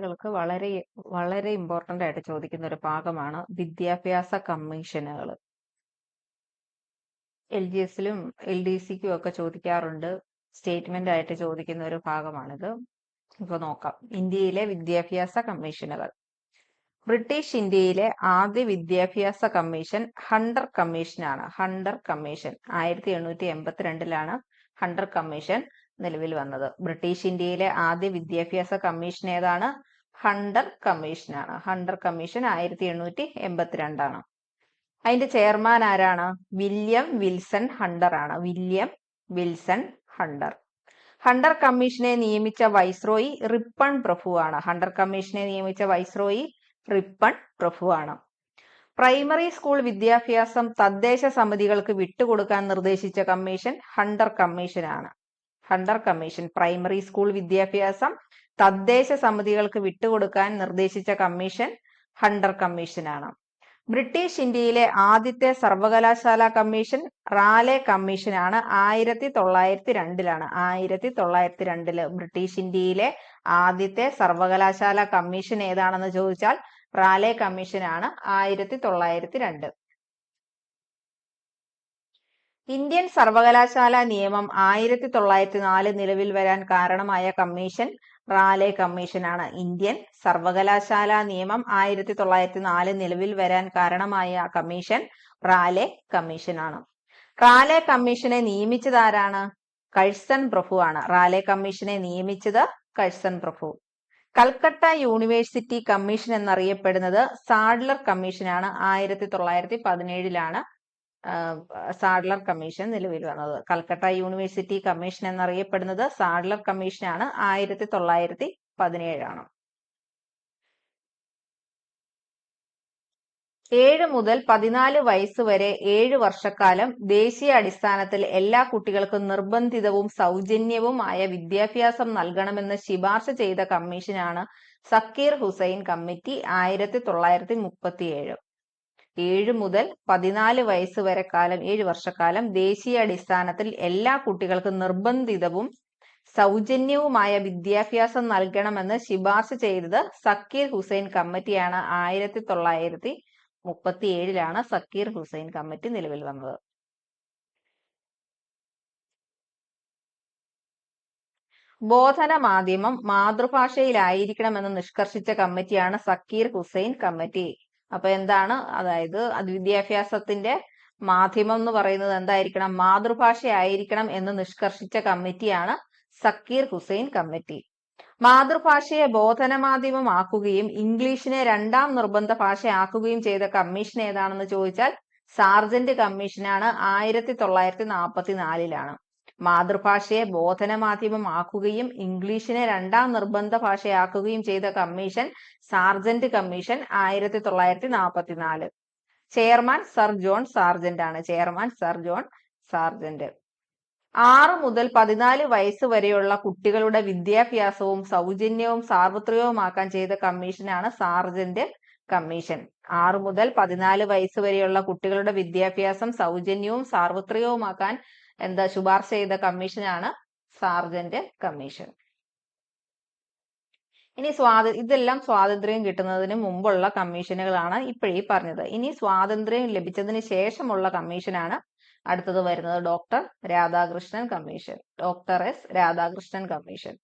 പരീക്ഷകൾക്ക് വളരെ വളരെ ഇമ്പോർട്ടന്റ് ആയിട്ട് ചോദിക്കുന്ന ഒരു ഭാഗമാണ് വിദ്യാഭ്യാസ കമ്മീഷനുകൾ. LGSലും LDCക്കും ഒക്കെ ചോദിക്കാറുണ്ട്. സ്റ്റേറ്റ്മെന്റ് ആയിട്ട് ചോദിക്കുന്ന ഒരു ഭാഗമാണിത്. ഇപ്പൊ നോക്കാം. ഇന്ത്യയിലെ വിദ്യാഭ്യാസ കമ്മീഷനുകൾ. ബ്രിട്ടീഷ് ഇന്ത്യയിലെ ആദ്യ വിദ്യാഭ്യാസ കമ്മീഷൻ ഹണ്ടർ കമ്മീഷനാണ്. ഹണ്ടർ കമ്മീഷൻ 1882 ഹണ്ടർ കമ്മീഷൻ നിലവിൽ വന്നത്. ബ്രിട്ടീഷ് ഇന്ത്യയിലെ ആദ്യ വിദ്യാഭ്യാസ കമ്മീഷൻ ഏതാണ്? ഹണ്ടർ കമ്മീഷനാണ്. ഹണ്ടർ കമ്മീഷൻ 1882 അതിന്റെ ചെയർമാൻ ആരാണ്? വില്യം വിൽസൺ ഹണ്ടർ ആണ്. William Wilson Hunter. ഹണ്ടർ കമ്മീഷനെ നിയമിച്ച വൈസ്രോയി റിപ്പൺ പ്രഭുവാണ്. ഹണ്ടർ കമ്മീഷനെ നിയമിച്ച വൈസ്രോയി റിപ്പൺ പ്രഭുവാണ്. പ്രൈമറി സ്കൂൾ വിദ്യാഭ്യാസം തദ്ദേശ സമിതികൾക്ക് വിട്ടുകൊടുക്കാൻ നിർദ്ദേശിച്ച കമ്മീഷൻ ഹണ്ടർ കമ്മീഷനാണ്. ഹണ്ടർ കമ്മീഷൻ പ്രൈമറി സ്കൂൾ വിദ്യാഭ്യാസം തദ്ദേശ സമിതികൾക്ക് വിട്ടുകൊടുക്കാൻ നിർദ്ദേശിച്ച കമ്മീഷൻ ഹണ്ടർ കമ്മീഷനാണ്. ബ്രിട്ടീഷ് ഇന്ത്യയിലെ ആദ്യത്തെ സർവകലാശാല കമ്മീഷൻ റാലെ കമ്മീഷനാണ്. 1902 1902 ബ്രിട്ടീഷ് ഇന്ത്യയിലെ ആദ്യത്തെ സർവകലാശാല കമ്മീഷൻ ഏതാണെന്ന് ചോദിച്ചാൽ റാലെ കമ്മീഷനാണ്. 1902. ഇന്ത്യൻ സർവകലാശാല നിയമം 1904 നിലവിൽ വരാൻ കാരണമായ കമ്മീഷൻ റാലെ കമ്മീഷനാണ്. ഇന്ത്യൻ സർവകലാശാല നിയമം 1904 നിലവിൽ വരാൻ കാരണമായ കമ്മീഷൻ റാലെ കമ്മീഷനാണ്. റാലെ കമ്മീഷനെ നിയമിച്ചത് ആരാണ്? കഴ്സൺ പ്രഭുവാണ്. റാലെ കമ്മീഷനെ നിയമിച്ചത് കഴ്സൺ പ്രഭു. കൽക്കട്ട യൂണിവേഴ്സിറ്റി കമ്മീഷൻ എന്നറിയപ്പെടുന്നത് സാഡ്ലർ കമ്മീഷനാണ്. 1917 സാഡ്ലർ കമ്മീഷൻ നിലവിൽ വന്നത്. കൽക്കട്ട യൂണിവേഴ്സിറ്റി കമ്മീഷൻ എന്നറിയപ്പെടുന്നത് സാഡ്ലർ കമ്മീഷനാണ്. 1917 7 മുതൽ 14 വയസ്സ് വരെ 7 വർഷക്കാലം ദേശീയ അടിസ്ഥാനത്തിൽ എല്ലാ കുട്ടികൾക്കും നിർബന്ധിതവും സൗജന്യവുമായ വിദ്യാഭ്യാസം നൽകണമെന്ന് ശുപാർശ ചെയ്ത കമ്മീഷനാണ് സക്കീർ ഹുസൈൻ കമ്മിറ്റി. 1937. 7 മുതൽ 14 വയസ്സ് വരെ കാലം 7 വർഷക്കാലം ദേശീയ അടിസ്ഥാനത്തിൽ എല്ലാ കുട്ടികൾക്കും നിർബന്ധിതവും സൗജന്യവുമായ വിദ്യാഭ്യാസം നൽകണമെന്ന് ശുപാർശ ചെയ്തത് സക്കീർ ഹുസൈൻ കമ്മിറ്റിയാണ്. 1937 സക്കീർ ഹുസൈൻ കമ്മിറ്റി നിലവിൽ വന്നത്. ബോധന മാധ്യമം മാതൃഭാഷയിലായിരിക്കണമെന്ന് നിഷ്കർഷിച്ച കമ്മിറ്റിയാണ് സക്കീർ ഹുസൈൻ കമ്മിറ്റി. അപ്പൊ എന്താണ്? അതായത് വിദ്യാഭ്യാസത്തിന്റെ മാധ്യമം എന്ന് പറയുന്നത് എന്തായിരിക്കണം? മാതൃഭാഷയായിരിക്കണം എന്ന് നിഷ്കർഷിച്ച കമ്മിറ്റിയാണ് സക്കീർ ഹുസൈൻ കമ്മിറ്റി. മാതൃഭാഷയെ ബോധന മാധ്യമമാക്കുകയും ഇംഗ്ലീഷിനെ 2ാം നിർബന്ധ ഭാഷയാക്കുകയും ചെയ്ത കമ്മീഷൻ ഏതാണെന്ന് ചോദിച്ചാൽ സാർജന്റ് കമ്മീഷനാണ്. 1944 മാതൃഭാഷയെ ബോധന മാധ്യമമാക്കുകയും ഇംഗ്ലീഷിനെ 2ാം നിർബന്ധ ഭാഷയാക്കുകയും ചെയ്ത commission Sargent commission. 1944. Chairman sir John Sargent ആണ്. Chairman sir John Sargent. 6 മുതൽ 14 വയസ്സ് വരെയുള്ള കുട്ടികളുടെ വിദ്യാഭ്യാസവും സൗജന്യവും സാർവത്രികവുമാക്കാൻ ചെയ്ത കമ്മീഷനാണ് സാർജന്റ് കമ്മീഷൻ. 6 മുതൽ 14 വയസ്സ് വരെയുള്ള കുട്ടികളുടെ വിദ്യാഭ്യാസം സൗജന്യവും സാർവത്രികവുമാക്കാൻ ശുപാർശ ചെയ്ത കമ്മീഷനാണ് സാർജന്റ് കമ്മീഷൻ. ഇനി ഇതെല്ലാം സ്വാതന്ത്ര്യം കിട്ടുന്നതിന് മുമ്പുള്ള കമ്മീഷനുകളാണ് ഇപ്പോഴീ പറഞ്ഞത്. ഇനി സ്വാതന്ത്ര്യം ലഭിച്ചതിന് ശേഷമുള്ള കമ്മീഷനാണ് അടുത്തത് വരുന്നത്. Doctor Radhakrishnan commission. Doctor S Radhakrishnan commission.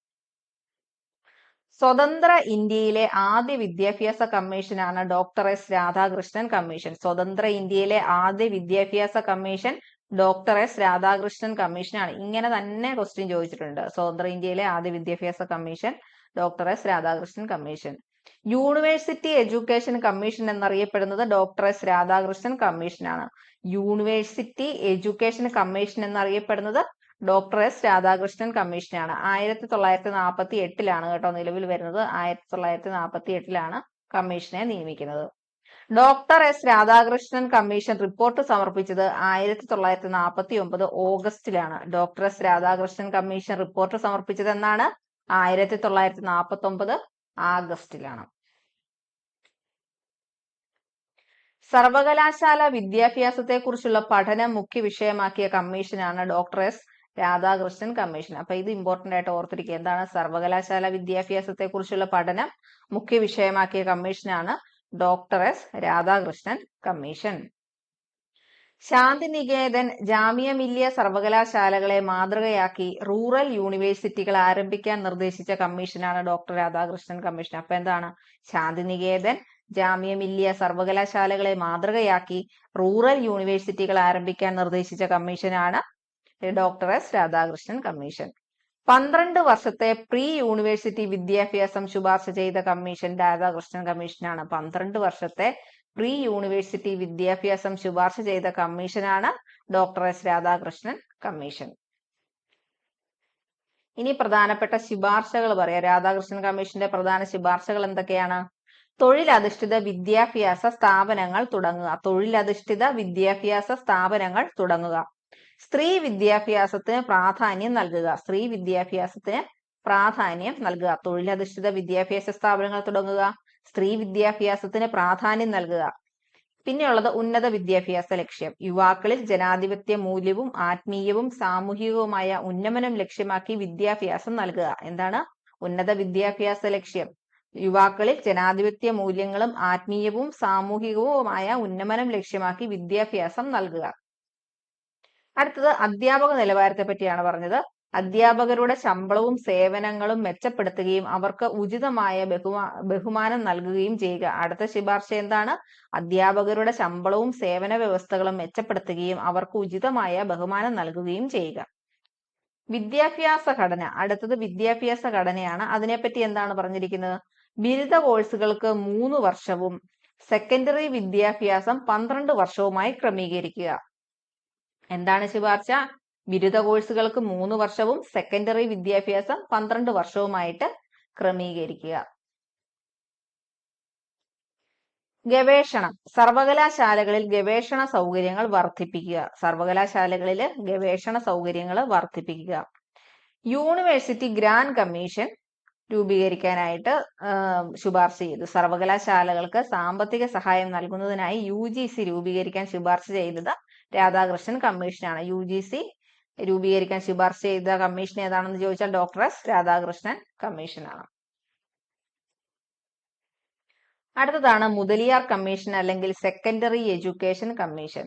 സ്വതന്ത്ര ഇന്ത്യയിലെ ആദ്യ വിദ്യാഭ്യാസ കമ്മീഷനാണ് ഡോക്ടർ എസ് രാധാകൃഷ്ണൻ കമ്മീഷൻ. സ്വതന്ത്ര ഇന്ത്യയിലെ ആദ്യ വിദ്യാഭ്യാസ കമ്മീഷൻ ഡോക്ടർ എസ് രാധാകൃഷ്ണൻ കമ്മീഷനാണ്. ഇങ്ങനെ തന്നെ ക്വസ്റ്റ്യൻ ചോദിച്ചിട്ടുണ്ട്. സ്വതന്ത്ര ഇന്ത്യയിലെ ആദ്യ വിദ്യാഭ്യാസ commission doctor S Radhakrishnan commission. University education commission എന്നറിയപ്പെടുന്നത് ഡോക്ടർ എസ് രാധാകൃഷ്ണൻ കമ്മീഷനാണ്. യൂണിവേഴ്സിറ്റി എഡ്യൂക്കേഷൻ കമ്മീഷൻ എന്നറിയപ്പെടുന്നത് ഡോക്ടർ എസ് രാധാകൃഷ്ണൻ കമ്മീഷനാണ്. 1948 കേട്ടോ നിലവിൽ വരുന്നത്. 1948 കമ്മീഷനെ നിയമിക്കുന്നത്. Doctor S Radhakrishnan commission report സമർപ്പിച്ചത് 1949 ഓഗസ്റ്റിലാണ്. Doctor S Radhakrishnan commission report സമർപ്പിച്ചത് എന്നാണ്? 1949 ആഗസ്റ്റിലാണ്. സർവകലാശാല വിദ്യാഭ്യാസത്തെക്കുറിച്ചുള്ള പഠനം മുഖ്യ വിഷയമാക്കിയ കമ്മീഷനാണ് ഡോക്ടർ എസ് രാധാകൃഷ്ണൻ കമ്മീഷൻ. അപ്പൊ ഇത് ഇമ്പോർട്ടന്റ് ആയിട്ട് ഓർത്തിരിക്കുക. എന്താണ്? സർവകലാശാല വിദ്യാഭ്യാസത്തെ കുറിച്ചുള്ള പഠനം മുഖ്യ വിഷയമാക്കിയ കമ്മീഷനാണ് doctor S Radhakrishnan commission. Shantiniketan Jamia Millia സർവകലാശാലകളെ മാതൃകയാക്കി റൂറൽ യൂണിവേഴ്സിറ്റികൾ ആരംഭിക്കാൻ നിർദ്ദേശിച്ച കമ്മീഷനാണ് ഡോക്ടർ രാധാകൃഷ്ണൻ കമ്മീഷൻ. അപ്പൊ എന്താണ്? ശാന്തിനികേതൻ ജാമിയ മില്ലിയ സർവകലാശാലകളെ മാതൃകയാക്കി റൂറൽ യൂണിവേഴ്സിറ്റികൾ ആരംഭിക്കാൻ നിർദ്ദേശിച്ച കമ്മീഷനാണ് ഡോക്ടർ എസ് രാധാകൃഷ്ണൻ കമ്മീഷൻ. 12 വർഷത്തെ പ്രീ യൂണിവേഴ്സിറ്റി വിദ്യാഭ്യാസം ശുപാർശ ചെയ്ത കമ്മീഷൻ രാധാകൃഷ്ണൻ കമ്മീഷനാണ്. 12 വർഷത്തെ പ്രീ യൂണിവേഴ്സിറ്റി വിദ്യാഭ്യാസം ശുപാർശ ചെയ്ത കമ്മീഷനാണ് ഡോക്ടർ എസ് രാധാകൃഷ്ണൻ കമ്മീഷൻ. ഇനി പ്രധാനപ്പെട്ട ശുപാർശകൾ പറയാം. രാധാകൃഷ്ണൻ കമ്മീഷന്റെ പ്രധാന ശുപാർശകൾ എന്തൊക്കെയാണ്? തൊഴിലധിഷ്ഠിത വിദ്യാഭ്യാസ സ്ഥാപനങ്ങൾ തുടങ്ങുക. തൊഴിലധിഷ്ഠിത വിദ്യാഭ്യാസ സ്ഥാപനങ്ങൾ തുടങ്ങുക. സ്ത്രീ വിദ്യാഭ്യാസത്തിന് പ്രാധാന്യം നൽകുക. സ്ത്രീ വിദ്യാഭ്യാസത്തിന് പ്രാധാന്യം നൽകുക. തൊഴിലധിഷ്ഠിത വിദ്യാഭ്യാസ സ്ഥാപനങ്ങൾ തുടങ്ങുക. സ്ത്രീ വിദ്യാഭ്യാസത്തിന് പ്രാധാന്യം നൽകുക. പിന്നെയുള്ളത് ഉന്നത വിദ്യാഭ്യാസ ലക്ഷ്യം. യുവാക്കളിൽ ജനാധിപത്യ മൂല്യവും ആത്മീയവും സാമൂഹികവുമായ ഉന്നമനം ലക്ഷ്യമാക്കി വിദ്യാഭ്യാസം നൽകുക. എന്താണ് ഉന്നത വിദ്യാഭ്യാസ ലക്ഷ്യം? യുവാക്കളിൽ ജനാധിപത്യ മൂല്യങ്ങളും ആത്മീയവും സാമൂഹികവുമായ ഉന്നമനം ലക്ഷ്യമാക്കി വിദ്യാഭ്യാസം നൽകുക. അടുത്തത് അധ്യാപക നിലവാരത്തെ പറ്റിയാണ് പറഞ്ഞത്. അധ്യാപകരുടെ ശമ്പളവും സേവനങ്ങളും മെച്ചപ്പെടുത്തുകയും അവർക്ക് ഉചിതമായ ബഹുമാനം നൽകുകയും ചെയ്യുക. അടുത്ത ശുപാർശ എന്താണ്? അധ്യാപകരുടെ ശമ്പളവും സേവന വ്യവസ്ഥകളും മെച്ചപ്പെടുത്തുകയും അവർക്ക് ഉചിതമായ ബഹുമാനം നൽകുകയും ചെയ്യുക. വിദ്യാഭ്യാസ ഘടന. അടുത്തത് വിദ്യാഭ്യാസ ഘടനയാണ്. അതിനെപ്പറ്റി എന്താണ് പറഞ്ഞിരിക്കുന്നത്? ബിരുദ കോഴ്സുകൾക്ക് 3 വർഷവും സെക്കൻഡറി വിദ്യാഭ്യാസം 12 വർഷവുമായി ക്രമീകരിക്കുക. എന്താണ് ശുപാർശ? ബിരുദ കോഴ്സുകൾക്ക് 3 വർഷവും സെക്കൻഡറി വിദ്യാഭ്യാസം 12 വർഷവുമായിട്ട് ക്രമീകരിക്കുക. ഗവേഷണം. സർവകലാശാലകളിൽ ഗവേഷണ സൗകര്യങ്ങൾ വർദ്ധിപ്പിക്കുക. സർവകലാശാലകളിൽ ഗവേഷണ സൗകര്യങ്ങൾ വർദ്ധിപ്പിക്കുക. യൂണിവേഴ്സിറ്റി ഗ്രാന്റ് കമ്മീഷൻ രൂപീകരിക്കാനായിട്ട് ശുപാർശ ചെയ്തു. സർവകലാശാലകൾക്ക് സാമ്പത്തിക സഹായം നൽകുന്നതിനായി UGC രൂപീകരിക്കാൻ ശുപാർശ ചെയ്തത് രാധാകൃഷ്ണൻ കമ്മീഷനാണ്. UGC രൂപീകരിക്കാൻ ശുപാർശ ചെയ്ത കമ്മീഷൻ ഏതാണെന്ന് ചോദിച്ചാൽ ഡോക്ടർ എസ് രാധാകൃഷ്ണൻ കമ്മീഷനാണ്. അടുത്തതാണ് മുതലിയാർ കമ്മീഷൻ അല്ലെങ്കിൽ secondary education commission.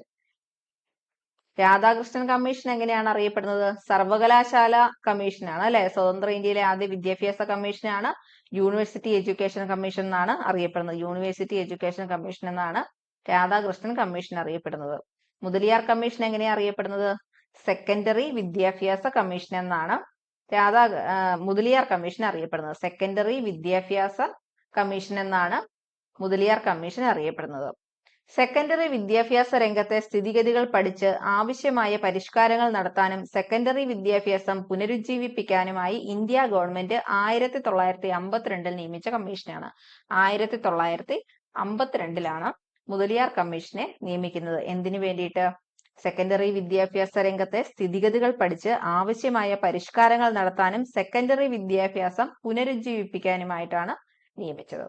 Radhakrishnan commission എങ്ങനെയാണ് അറിയപ്പെടുന്നത്? സർവകലാശാല കമ്മീഷനാണ് അല്ലെ. സ്വതന്ത്ര ഇന്ത്യയിലെ ആദ്യ വിദ്യാഭ്യാസ കമ്മീഷനാണ് യൂണിവേഴ്സിറ്റി എഡ്യൂക്കേഷൻ കമ്മീഷൻ എന്നാണ് അറിയപ്പെടുന്നത്. യൂണിവേഴ്സിറ്റി എഡ്യൂക്കേഷൻ കമ്മീഷൻ എന്നാണ് രാധാകൃഷ്ണൻ കമ്മീഷൻ അറിയപ്പെടുന്നത്. മുതലിയാർ കമ്മീഷൻ എങ്ങനെയാണ് അറിയപ്പെടുന്നത്? സെക്കൻഡറി വിദ്യാഭ്യാസ കമ്മീഷൻ എന്നാണ് മുതലിയാർ കമ്മീഷൻ അറിയപ്പെടുന്നത്. സെക്കൻഡറി വിദ്യാഭ്യാസ കമ്മീഷൻ എന്നാണ് മുതലിയാർ കമ്മീഷൻ അറിയപ്പെടുന്നത്. സെക്കൻഡറി വിദ്യാഭ്യാസ രംഗത്തെ സ്ഥിതിഗതികൾ പഠിച്ച് ആവശ്യമായ പരിഷ്കാരങ്ങൾ നടത്താനും സെക്കൻഡറി വിദ്യാഭ്യാസം പുനരുജ്ജീവിപ്പിക്കാനുമായി ഇന്ത്യ ഗവൺമെന്റ് 1952 നിയമിച്ച കമ്മീഷനാണ്. 1952 മുതലിയാർ കമ്മീഷനെ നിയമിക്കുന്നത്. എന്തിനു വേണ്ടിയിട്ട്? സെക്കൻഡറി വിദ്യാഭ്യാസ രംഗത്തെ സ്ഥിതിഗതികൾ പഠിച്ച് ആവശ്യമായ പരിഷ്കാരങ്ങൾ നടത്താനും സെക്കൻഡറി വിദ്യാഭ്യാസം പുനരുജ്ജീവിപ്പിക്കാനുമായിട്ടാണ് നിയമിച്ചത്.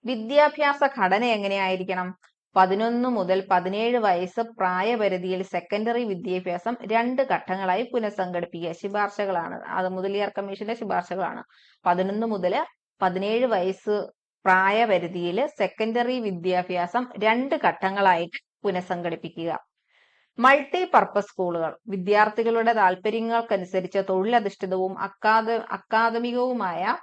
വിദ്യാഭ്യാസ ഘടന എങ്ങനെയായിരിക്കണം? 11 മുതൽ 17 വയസ്സ് പ്രായപരിധിയിൽ സെക്കൻഡറി വിദ്യാഭ്യാസം 2 ഘട്ടങ്ങളായി പുനഃസംഘടിപ്പിക്കുക. ശുപാർശകളാണ് അത്. മുതലിയാർ കമ്മീഷന്റെ ശുപാർശകളാണ്. 11 മുതൽ 17 വയസ്സ് പ്രായപരിധിയിൽ സെക്കൻഡറി വിദ്യാഭ്യാസം 2 ഘട്ടങ്ങളായിട്ട് പുനഃസംഘടിപ്പിക്കുക. മൾട്ടി പർപ്പസ് സ്കൂളുകൾ. വിദ്യാർത്ഥികളുടെ താല്പര്യങ്ങൾക്കനുസരിച്ച് തൊഴിലധിഷ്ഠിതവും അക്കാദമികവുമായ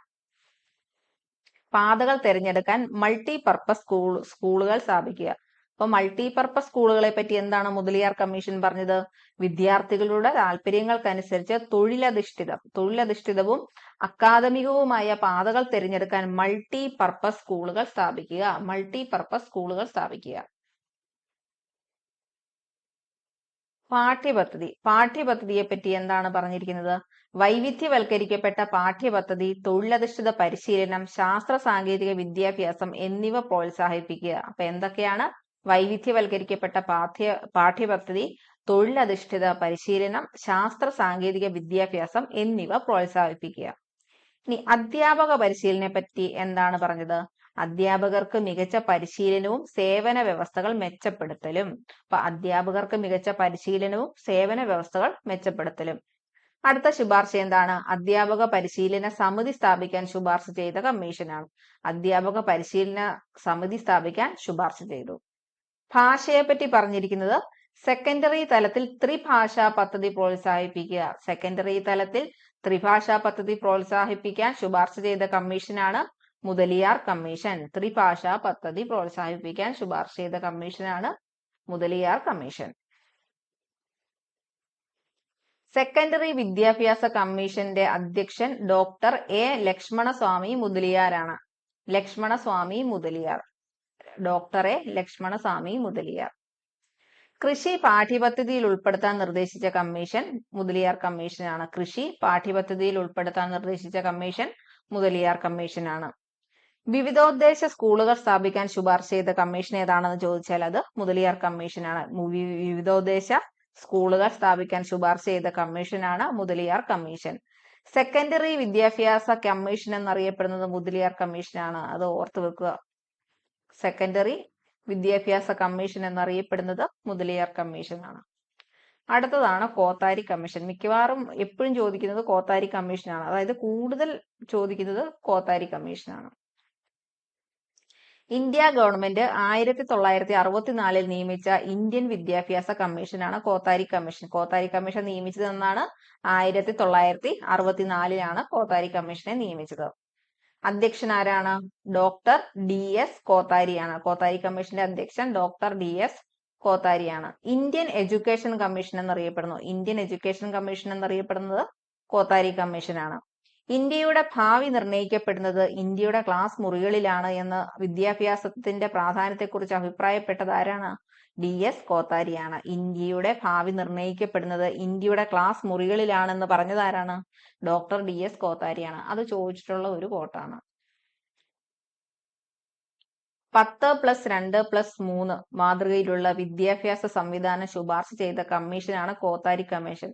പാതകൾ തിരഞ്ഞെടുക്കാൻ മൾട്ടി പർപ്പസ് സ്കൂളുകൾ സ്ഥാപിക്കുക. അപ്പൊ മൾട്ടി പർപ്പസ് സ്കൂളുകളെ പറ്റി എന്താണ് മുതലിയാർ കമ്മീഷൻ പറഞ്ഞത്? വിദ്യാർത്ഥികളുടെ താല്പര്യങ്ങൾക്കനുസരിച്ച് തൊഴിലധിഷ്ഠിതവും അക്കാദമികവുമായ പാതകൾ തിരഞ്ഞെടുക്കാൻ മൾട്ടി പർപ്പസ് സ്കൂളുകൾ സ്ഥാപിക്കുക. മൾട്ടി പർപ്പസ് സ്കൂളുകൾ സ്ഥാപിക്കുക. പാഠ്യപദ്ധതിയെ പറ്റി എന്താണ് പറഞ്ഞിരിക്കുന്നത്? വൈവിധ്യവൽക്കരിക്കപ്പെട്ട പാഠ്യപദ്ധതി, തൊഴിലധിഷ്ഠിത പരിശീലനം, ശാസ്ത്ര സാങ്കേതിക വിദ്യാഭ്യാസം എന്നിവ പ്രോത്സാഹിപ്പിക്കുക. അപ്പൊ എന്തൊക്കെയാണ്? വൈവിധ്യവൽക്കരിക്കപ്പെട്ട പാഠ്യപദ്ധതി, തൊഴിലധിഷ്ഠിത പരിശീലനം, ശാസ്ത്ര സാങ്കേതിക വിദ്യാഭ്യാസം എന്നിവ പ്രോത്സാഹിപ്പിക്കുക. ഇനി അധ്യാപക പരിശീലനത്തെ പറ്റി എന്താണ് പറഞ്ഞത്? അധ്യാപകർക്ക് മികച്ച പരിശീലനവും സേവന വ്യവസ്ഥകൾ മെച്ചപ്പെടുത്തലും. അപ്പൊ അധ്യാപകർക്ക് മികച്ച പരിശീലനവും സേവന വ്യവസ്ഥകൾ മെച്ചപ്പെടുത്തലും. അടുത്ത ശുപാർശ എന്താണ്? അധ്യാപക പരിശീലന സമിതി സ്ഥാപിക്കാൻ ശുപാർശ ചെയ്ത കമ്മീഷനാണ്. അധ്യാപക പരിശീലന സമിതി സ്ഥാപിക്കാൻ ശുപാർശ ചെയ്തു. ഭാഷയെ പറ്റി പറഞ്ഞിരിക്കുന്നത് സെക്കൻഡറി തലത്തിൽ ത്രിഭാഷാ പദ്ധതി പ്രോത്സാഹിപ്പിക്കുക. സെക്കൻഡറി തലത്തിൽ ത്രിഭാഷാ പദ്ധതി പ്രോത്സാഹിപ്പിക്കാൻ ശുപാർശ ചെയ്ത കമ്മീഷനാണ് മുതലിയാർ കമ്മീഷൻ. ത്രിഭാഷാ പദ്ധതി പ്രോത്സാഹിപ്പിക്കാൻ ശുപാർശ ചെയ്ത കമ്മീഷനാണ് മുതലിയാർ കമ്മീഷൻ. സെക്കൻഡറി വിദ്യാഭ്യാസ കമ്മീഷന്റെ അധ്യക്ഷൻ ഡോക്ടർ എ ലക്ഷ്മണസ്വാമി മുതലിയാരാണ്. ലക്ഷ്മണസ്വാമി മുതലിയാർ. Doctor A Lakshmanaswami Mudaliar. കൃഷി പാഠ്യപദ്ധതിയിൽ ഉൾപ്പെടുത്താൻ നിർദ്ദേശിച്ച കമ്മീഷൻ മുതലിയാർ കമ്മീഷനാണ്. കൃഷി പാഠ്യപദ്ധതിയിൽ ഉൾപ്പെടുത്താൻ നിർദ്ദേശിച്ച കമ്മീഷൻ മുതലിയാർ കമ്മീഷനാണ്. വിവിധോദ്ദേശ സ്കൂളുകൾ സ്ഥാപിക്കാൻ ശുപാർശ ചെയ്ത കമ്മീഷൻ ഏതാണെന്ന് ചോദിച്ചാൽ അത് മുതലിയാർ കമ്മീഷനാണ്. വിവിധോദ്ദേശ സ്കൂളുകൾ സ്ഥാപിക്കാൻ ശുപാർശ ചെയ്ത കമ്മീഷനാണ് മുതലിയാർ കമ്മീഷൻ. സെക്കൻഡറി വിദ്യാഭ്യാസ കമ്മീഷൻ എന്നറിയപ്പെടുന്നത് മുതലിയാർ കമ്മീഷനാണ്. അത് ഓർത്തു വെക്കുക. സെക്കൻഡറി വിദ്യാഭ്യാസ കമ്മീഷൻ എന്നറിയപ്പെടുന്നത് മുതലിയാർ കമ്മീഷനാണ്. അടുത്തതാണ് കോത്താരി കമ്മീഷൻ. മിക്കവാറും എപ്പോഴും ചോദിക്കുന്നത് കോത്താരി കമ്മീഷനാണ്. അതായത് കൂടുതൽ ചോദിക്കുന്നത് കോത്താരി കമ്മീഷനാണ്. ഇന്ത്യ ഗവൺമെന്റ് 1964 നിയമിച്ച ഇന്ത്യൻ വിദ്യാഭ്യാസ കമ്മീഷനാണ് കോത്താരി കമ്മീഷൻ. കോത്താരി കമ്മീഷൻ നിയമിച്ചത് എന്നാണ് 1964 കോത്താരി കമ്മീഷനെ നിയമിച്ചത്. അധ്യക്ഷൻ ആരാണ്? Doctor DS കോത്താരിയാണ്. കോത്താരി കമ്മീഷന്റെ അധ്യക്ഷൻ ഡോക്ടർ DS കോത്താരിയാണ്. ഇന്ത്യൻ എഡ്യൂക്കേഷൻ കമ്മീഷൻ എന്നറിയപ്പെടുന്നു. ഇന്ത്യൻ എഡ്യൂക്കേഷൻ കമ്മീഷൻ എന്നറിയപ്പെടുന്നത് കോത്താരി കമ്മീഷനാണ്. ഇന്ത്യയുടെ ഭാവി നിർണയിക്കപ്പെടുന്നത് ഇന്ത്യയുടെ ക്ലാസ് മുറികളിലാണ് എന്ന് വിദ്യാഭ്യാസത്തിന്റെ പ്രാധാന്യത്തെക്കുറിച്ച് അഭിപ്രായപ്പെട്ടത് ആരാണ്? DS കോത്താരിയാണ്. ഇന്ത്യയുടെ ഭാവി നിർണയിക്കപ്പെടുന്നത് ഇന്ത്യയുടെ ക്ലാസ് മുറികളിലാണെന്ന് പറഞ്ഞത് ആരാണ്? Doctor DS കോത്താരിയാണ്. അത് ചോദിച്ചിട്ടുള്ള ഒരു കോട്ടാണ്. 10+2+3 മാതൃകയിലുള്ള വിദ്യാഭ്യാസ സംവിധാനം ശുപാർശ ചെയ്ത കമ്മീഷനാണ് കോത്താരി കമ്മീഷൻ.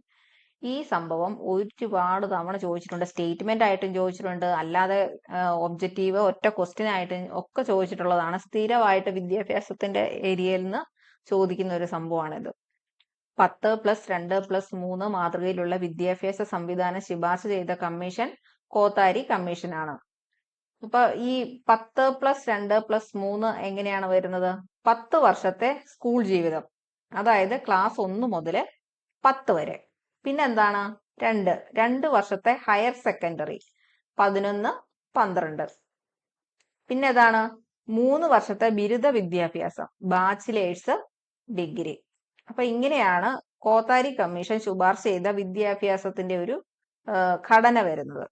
ഈ സംഭവം ഒരുപാട് തവണ ചോദിച്ചിട്ടുണ്ട്. സ്റ്റേറ്റ്മെന്റ് ആയിട്ടും ചോദിച്ചിട്ടുണ്ട്, അല്ലാതെ ഒബ്ജക്റ്റീവ് ഒറ്റ ക്വസ്റ്റ്യൻ ആയിട്ടും ഒക്കെ ചോദിച്ചിട്ടുള്ളതാണ്. സ്ഥിരമായിട്ട് വിദ്യാഭ്യാസത്തിന്റെ ഏരിയയിൽ നിന്ന് ചോദിക്കുന്ന ഒരു സംഭവമാണിത്. 10+2+3 മാതൃകയിലുള്ള വിദ്യാഭ്യാസ സംവിധാനം ശുപാർശ ചെയ്ത കമ്മീഷൻ കോത്താരി കമ്മീഷനാണ്. അപ്പൊ ഈ 10+2+3 എങ്ങനെയാണ് വരുന്നത്? 10 വർഷത്തെ സ്കൂൾ ജീവിതം, അതായത് ക്ലാസ് 1 മുതൽ 10 വരെ. പിന്നെന്താണ്? 2 വർഷത്തെ ഹയർ സെക്കൻഡറി 11, 12. പിന്നെ ഏതാണ്? 3 വർഷത്തെ ബിരുദ വിദ്യാഭ്യാസം, ബാച്ചിലേഴ്സ്, ഡിഗ്രി. അപ്പൊ ഇങ്ങനെയാണ് കോത്താരി കമ്മീഷൻ ശുപാർശ ചെയ്ത വിദ്യാഭ്യാസത്തിന്റെ ഒരു ഘടന വരുന്നത്.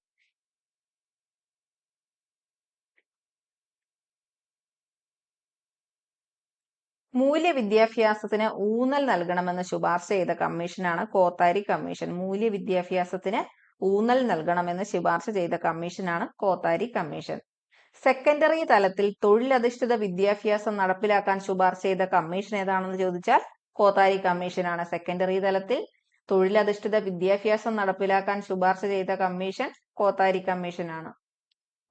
മൂല്യ വിദ്യാഭ്യാസത്തിന് ഊന്നൽ നൽകണമെന്ന് ശുപാർശ ചെയ്ത കമ്മീഷനാണ് കോത്താരി കമ്മീഷൻ. മൂല്യ വിദ്യാഭ്യാസത്തിന് ഊന്നൽ നൽകണമെന്ന് ശുപാർശ ചെയ്ത കമ്മീഷനാണ് കോത്താരി കമ്മീഷൻ. സെക്കൻഡറി തലത്തിൽ തൊഴിലധിഷ്ഠിത വിദ്യാഭ്യാസം നടപ്പിലാക്കാൻ ശുപാർശ ചെയ്ത കമ്മീഷൻ ഏതാണെന്ന് ചോദിച്ചാൽ കോത്താരി കമ്മീഷനാണ്. സെക്കൻഡറി തലത്തിൽ തൊഴിലധിഷ്ഠിത വിദ്യാഭ്യാസം നടപ്പിലാക്കാൻ ശുപാർശ ചെയ്ത കമ്മീഷൻ കോത്താരി കമ്മീഷനാണ്.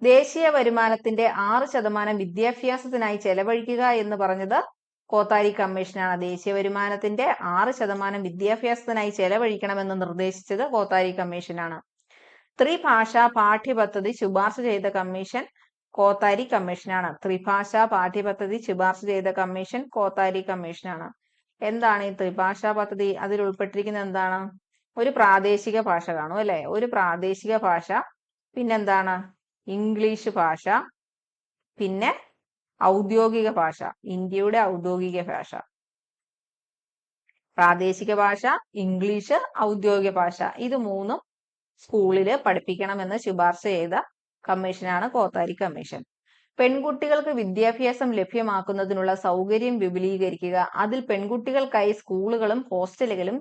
ദേശീയ വരുമാനത്തിന്റെ 6% വിദ്യാഭ്യാസത്തിനായി ചെലവഴിക്കുക എന്ന് പറഞ്ഞത് കോത്താരി കമ്മീഷനാണ്. ദേശീയ വരുമാനത്തിന്റെ 6% വിദ്യാഭ്യാസത്തിനായി ചെലവഴിക്കണമെന്ന് നിർദ്ദേശിച്ചത് കോത്താരി കമ്മീഷനാണ്. ത്രിഭാഷാ പാഠ്യപദ്ധതി ശുപാർശ ചെയ്ത കമ്മീഷൻ കോത്താരി കമ്മീഷനാണ്. ത്രിഭാഷാ പാഠ്യപദ്ധതി ശുപാർശ ചെയ്ത കമ്മീഷൻ കോത്താരി കമ്മീഷനാണ്. എന്താണ് ഈ ത്രിഭാഷാ പദ്ധതി? അതിൽ ഉൾപ്പെട്ടിരിക്കുന്നത് എന്താണ്? ഒരു പ്രാദേശിക ഭാഷ കാണും അല്ലെ? ഒരു പ്രാദേശിക ഭാഷ, പിന്നെന്താണ്? ഇംഗ്ലീഷ് ഭാഷ, പിന്നെ ഔദ്യോഗിക ഭാഷ, ഇന്ത്യയുടെ ഔദ്യോഗിക ഭാഷ. പ്രാദേശിക ഭാഷ, ഇംഗ്ലീഷ്, ഔദ്യോഗിക ഭാഷ, ഇത് മൂന്നും സ്കൂളില് പഠിപ്പിക്കണമെന്ന് ശുപാർശ ചെയ്ത കമ്മീഷനാണ് കോത്താരി കമ്മീഷൻ. പെൺകുട്ടികൾക്ക് വിദ്യാഭ്യാസം ലഭ്യമാക്കുന്നതിനുള്ള സൗകര്യം വിപുലീകരിക്കുക, അതിൽ പെൺകുട്ടികൾക്കായി സ്കൂളുകളും ഹോസ്റ്റലുകളും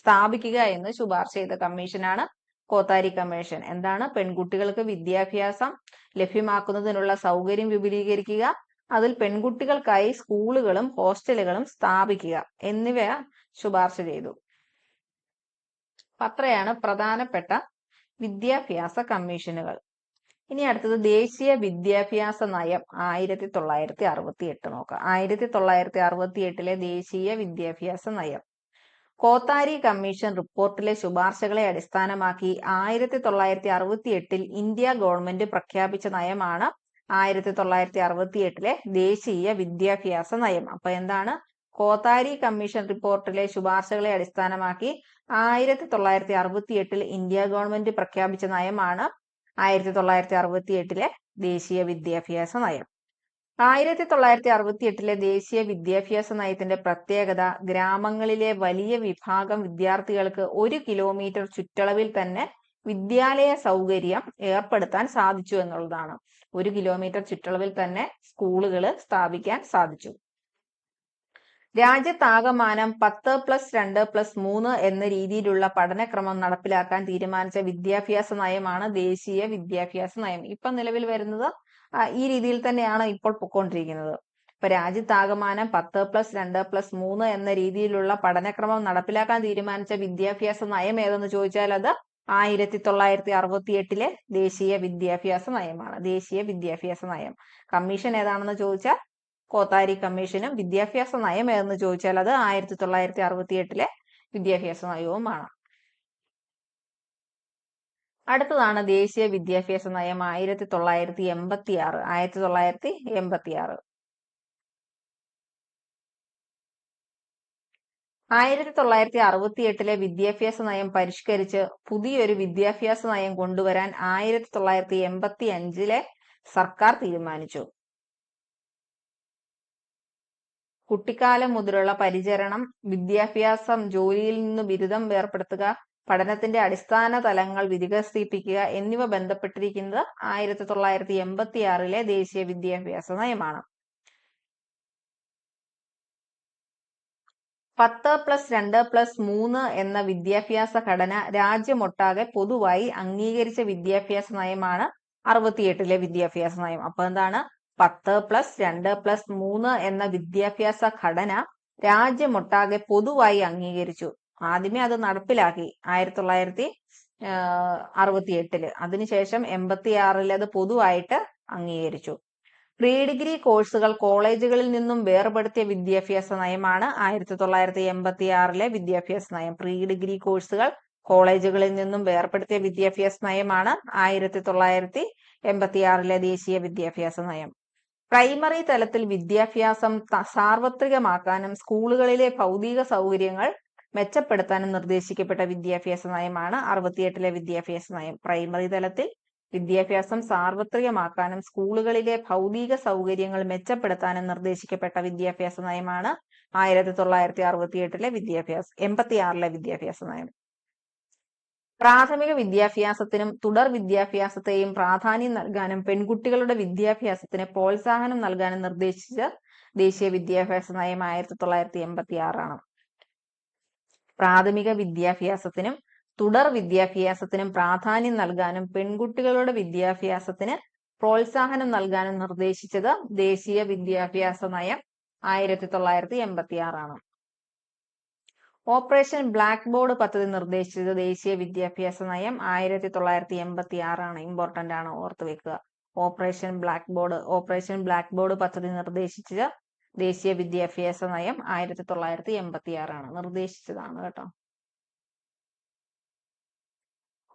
സ്ഥാപിക്കുക എന്ന് ശുപാർശ ചെയ്ത കമ്മീഷനാണ് കോത്താരി കമ്മീഷൻ. എന്താണ്? പെൺകുട്ടികൾക്ക് വിദ്യാഭ്യാസം ലഭ്യമാക്കുന്നതിനുള്ള സൗകര്യം വിപുലീകരിക്കുക, അതിൽ പെൺകുട്ടികൾക്കായി സ്കൂളുകളും ഹോസ്റ്റലുകളും സ്ഥാപിക്കുക എന്നിവ ശുപാർശ ചെയ്തു. അത്രയാണ് പ്രധാനപ്പെട്ട വിദ്യാഭ്യാസ കമ്മീഷനുകൾ. ഇനി അടുത്തത് ദേശീയ വിദ്യാഭ്യാസ നയം 1968 നോക്കാം. 1968 ദേശീയ വിദ്യാഭ്യാസ നയം. കോത്താരി കമ്മീഷൻ റിപ്പോർട്ടിലെ ശുപാർശകളെ അടിസ്ഥാനമാക്കി 1968 ഇന്ത്യ ഗവൺമെന്റ് പ്രഖ്യാപിച്ച നയമാണ് 1968 ദേശീയ വിദ്യാഭ്യാസ നയം. അപ്പൊ എന്താണ്? കോത്താരി കമ്മീഷൻ റിപ്പോർട്ടിലെ ശുപാർശകളെ അടിസ്ഥാനമാക്കി 1968 ഇന്ത്യ ഗവൺമെന്റ് പ്രഖ്യാപിച്ച നയമാണ് 1968 ദേശീയ വിദ്യാഭ്യാസ നയം. 1968 ദേശീയ വിദ്യാഭ്യാസ നയത്തിന്റെ പ്രത്യേകത ഗ്രാമങ്ങളിലെ വലിയ വിഭാഗം വിദ്യാർത്ഥികൾക്ക് 1 കിലോമീറ്റർ ചുറ്റളവിൽ തന്നെ വിദ്യാലയ സൗകര്യം ഏർപ്പെടുത്താൻ സാധിച്ചു എന്നുള്ളതാണ്. 1 കിലോമീറ്റർ ചുറ്റളവിൽ തന്നെ സ്കൂളുകൾ സ്ഥാപിക്കാൻ സാധിച്ചു. രാജ്യത്താകമാനം 10+2+3 എന്ന രീതിയിലുള്ള പഠനക്രമം നടപ്പിലാക്കാൻ തീരുമാനിച്ച വിദ്യാഭ്യാസ നയമാണ് ദേശീയ വിദ്യാഭ്യാസ നയം. ഇപ്പൊ നിലവിൽ വരുന്നത് ഈ രീതിയിൽ തന്നെയാണ് ഇപ്പോൾ പൊയ്ക്കൊണ്ടിരിക്കുന്നത്. ഇപ്പൊ രാജ്യത്താകമാനം 10+2+3 എന്ന രീതിയിലുള്ള പഠനക്രമം നടപ്പിലാക്കാൻ തീരുമാനിച്ച വിദ്യാഭ്യാസ നയം ഏതെന്ന് ചോദിച്ചാൽ അത് 1968 ദേശീയ വിദ്യാഭ്യാസ നയമാണ്. ദേശീയ വിദ്യാഭ്യാസ നയം. കമ്മീഷൻ ഏതാണെന്ന് ചോദിച്ചാൽ കോത്താരി കമ്മീഷനും വിദ്യാഭ്യാസ നയം ഏതെന്ന് ചോദിച്ചാൽ അത് 1968 വിദ്യാഭ്യാസ നയവുമാണ്. അടുത്തതാണ് ദേശീയ വിദ്യാഭ്യാസ നയം 1986. 1986 1968 വിദ്യാഭ്യാസ നയം പരിഷ്കരിച്ച് പുതിയൊരു വിദ്യാഭ്യാസ നയം കൊണ്ടുവരാൻ 1985 സർക്കാർ തീരുമാനിച്ചു. കുട്ടിക്കാലം മുതലുള്ള പരിചരണം, വിദ്യാഭ്യാസം, ജോലിയിൽ നിന്ന് ബിരുദം വേർപെടുത്തുക, പഠനത്തിന്റെ അടിസ്ഥാന തലങ്ങൾ വികസിപ്പിക്കുക എന്നിവ ബന്ധപ്പെട്ടിരിക്കുന്നത് 1986 ദേശീയ വിദ്യാഭ്യാസ നയമാണ്. 10+2+3 എന്ന വിദ്യാഭ്യാസ ഘടന രാജ്യമൊട്ടാകെ പൊതുവായി അംഗീകരിച്ച വിദ്യാഭ്യാസ നയമാണ് 68 വിദ്യാഭ്യാസ നയം. അപ്പൊ എന്താണ്? 10+2+3 എന്ന വിദ്യാഭ്യാസ ഘടന രാജ്യമൊട്ടാകെ പൊതുവായി അംഗീകരിച്ചു. ആദ്യമേ അത് നടപ്പിലാക്കി 1968. അതിനുശേഷം 86 അത് പൊതുവായിട്ട് അംഗീകരിച്ചു. പ്രീ ഡിഗ്രി കോഴ്സുകൾ കോളേജുകളിൽ നിന്നും വേർപെടുത്തിയ വിദ്യാഭ്യാസ നയമാണ് 1986 വിദ്യാഭ്യാസ നയം. പ്രീ ഡിഗ്രി കോഴ്സുകൾ കോളേജുകളിൽ നിന്നും വേർപെടുത്തിയ വിദ്യാഭ്യാസ നയമാണ് 1986 ദേശീയ വിദ്യാഭ്യാസ നയം. പ്രൈമറി തലത്തിൽ വിദ്യാഭ്യാസം സാർവത്രികമാക്കാനും സ്കൂളുകളിലെ ഭൗതിക സൗകര്യങ്ങൾ മെച്ചപ്പെടുത്താനും നിർദ്ദേശിക്കപ്പെട്ട വിദ്യാഭ്യാസ നയമാണ് 68 വിദ്യാഭ്യാസ നയം. പ്രൈമറി തലത്തിൽ വിദ്യാഭ്യാസം സാർവത്രികമാക്കാനും സ്കൂളുകളിലെ ഭൗതിക സൗകര്യങ്ങൾ മെച്ചപ്പെടുത്താനും നിർദ്ദേശിക്കപ്പെട്ട വിദ്യാഭ്യാസ നയമാണ് 1968 86 വിദ്യാഭ്യാസ നയം. പ്രാഥമിക വിദ്യാഭ്യാസത്തിനും തുടർ വിദ്യാഭ്യാസത്തെയും പ്രാധാന്യം നൽകാനും പെൺകുട്ടികളുടെ വിദ്യാഭ്യാസത്തിന് പ്രോത്സാഹനം നൽകാനും നിർദ്ദേശിച്ച ദേശീയ വിദ്യാഭ്യാസ നയം 1986 ആണ്. പ്രാഥമിക വിദ്യാഭ്യാസത്തിനും തുടർ വിദ്യാഭ്യാസത്തിനും പ്രാധാന്യം നൽകാനും പെൺകുട്ടികളുടെ വിദ്യാഭ്യാസത്തിന് പ്രോത്സാഹനം നൽകാനും നിർദ്ദേശിച്ചത് ദേശീയ വിദ്യാഭ്യാസ നയം 1986 ആണ്. ഓപ്പറേഷൻ ബ്ലാക്ക് ബോർഡ് പദ്ധതി നിർദ്ദേശിച്ചത് ദേശീയ വിദ്യാഭ്യാസ നയം 1986 ആണ്. ഇമ്പോർട്ടന്റ് ആണ്, ഓർത്ത് വെക്കുക. ഓപ്പറേഷൻ ബ്ലാക്ക് ബോർഡ് പദ്ധതി നിർദ്ദേശിച്ചത് ദേശീയ വിദ്യാഭ്യാസ നയം 1986 ആണ്. നിർദ്ദേശിച്ചതാണ് കേട്ടോ.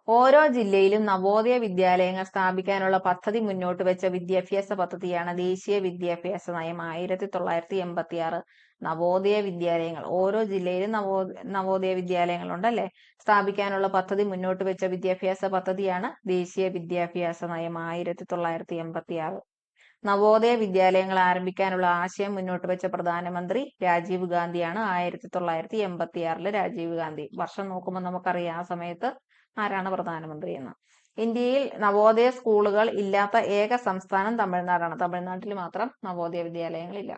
ഓരോ ജില്ലയിലും നവോദയ വിദ്യാലയങ്ങൾ സ്ഥാപിക്കാനുള്ള പദ്ധതി മുന്നോട്ട് വെച്ച വിദ്യാഭ്യാസ പദ്ധതിയാണ് ദേശീയ വിദ്യാഭ്യാസ നയം 1986. നവോദയ വിദ്യാലയങ്ങൾ, ഓരോ ജില്ലയിലും നവോദയ വിദ്യാലയങ്ങൾ ഉണ്ടല്ലേ, സ്ഥാപിക്കാനുള്ള പദ്ധതി മുന്നോട്ട് വെച്ച വിദ്യാഭ്യാസ പദ്ധതിയാണ് ദേശീയ വിദ്യാഭ്യാസ നയം 1986. നവോദയ വിദ്യാലയങ്ങൾ ആരംഭിക്കാനുള്ള ആശയം മുന്നോട്ട് വെച്ച പ്രധാനമന്ത്രി രാജീവ് ഗാന്ധിയാണ്. 1986 രാജീവ് ഗാന്ധി. വർഷം നോക്കുമ്പോൾ നമുക്കറിയാം ആ സമയത്ത് ആരാണ് പ്രധാനമന്ത്രി എന്ന്. ഇന്ത്യയിൽ നവോദയ സ്കൂളുകൾ ഇല്ലാത്ത ഏക സംസ്ഥാനം തമിഴ്നാടാണ്. തമിഴ്നാട്ടിൽ മാത്രം നവോദയ വിദ്യാലയങ്ങളില്ല.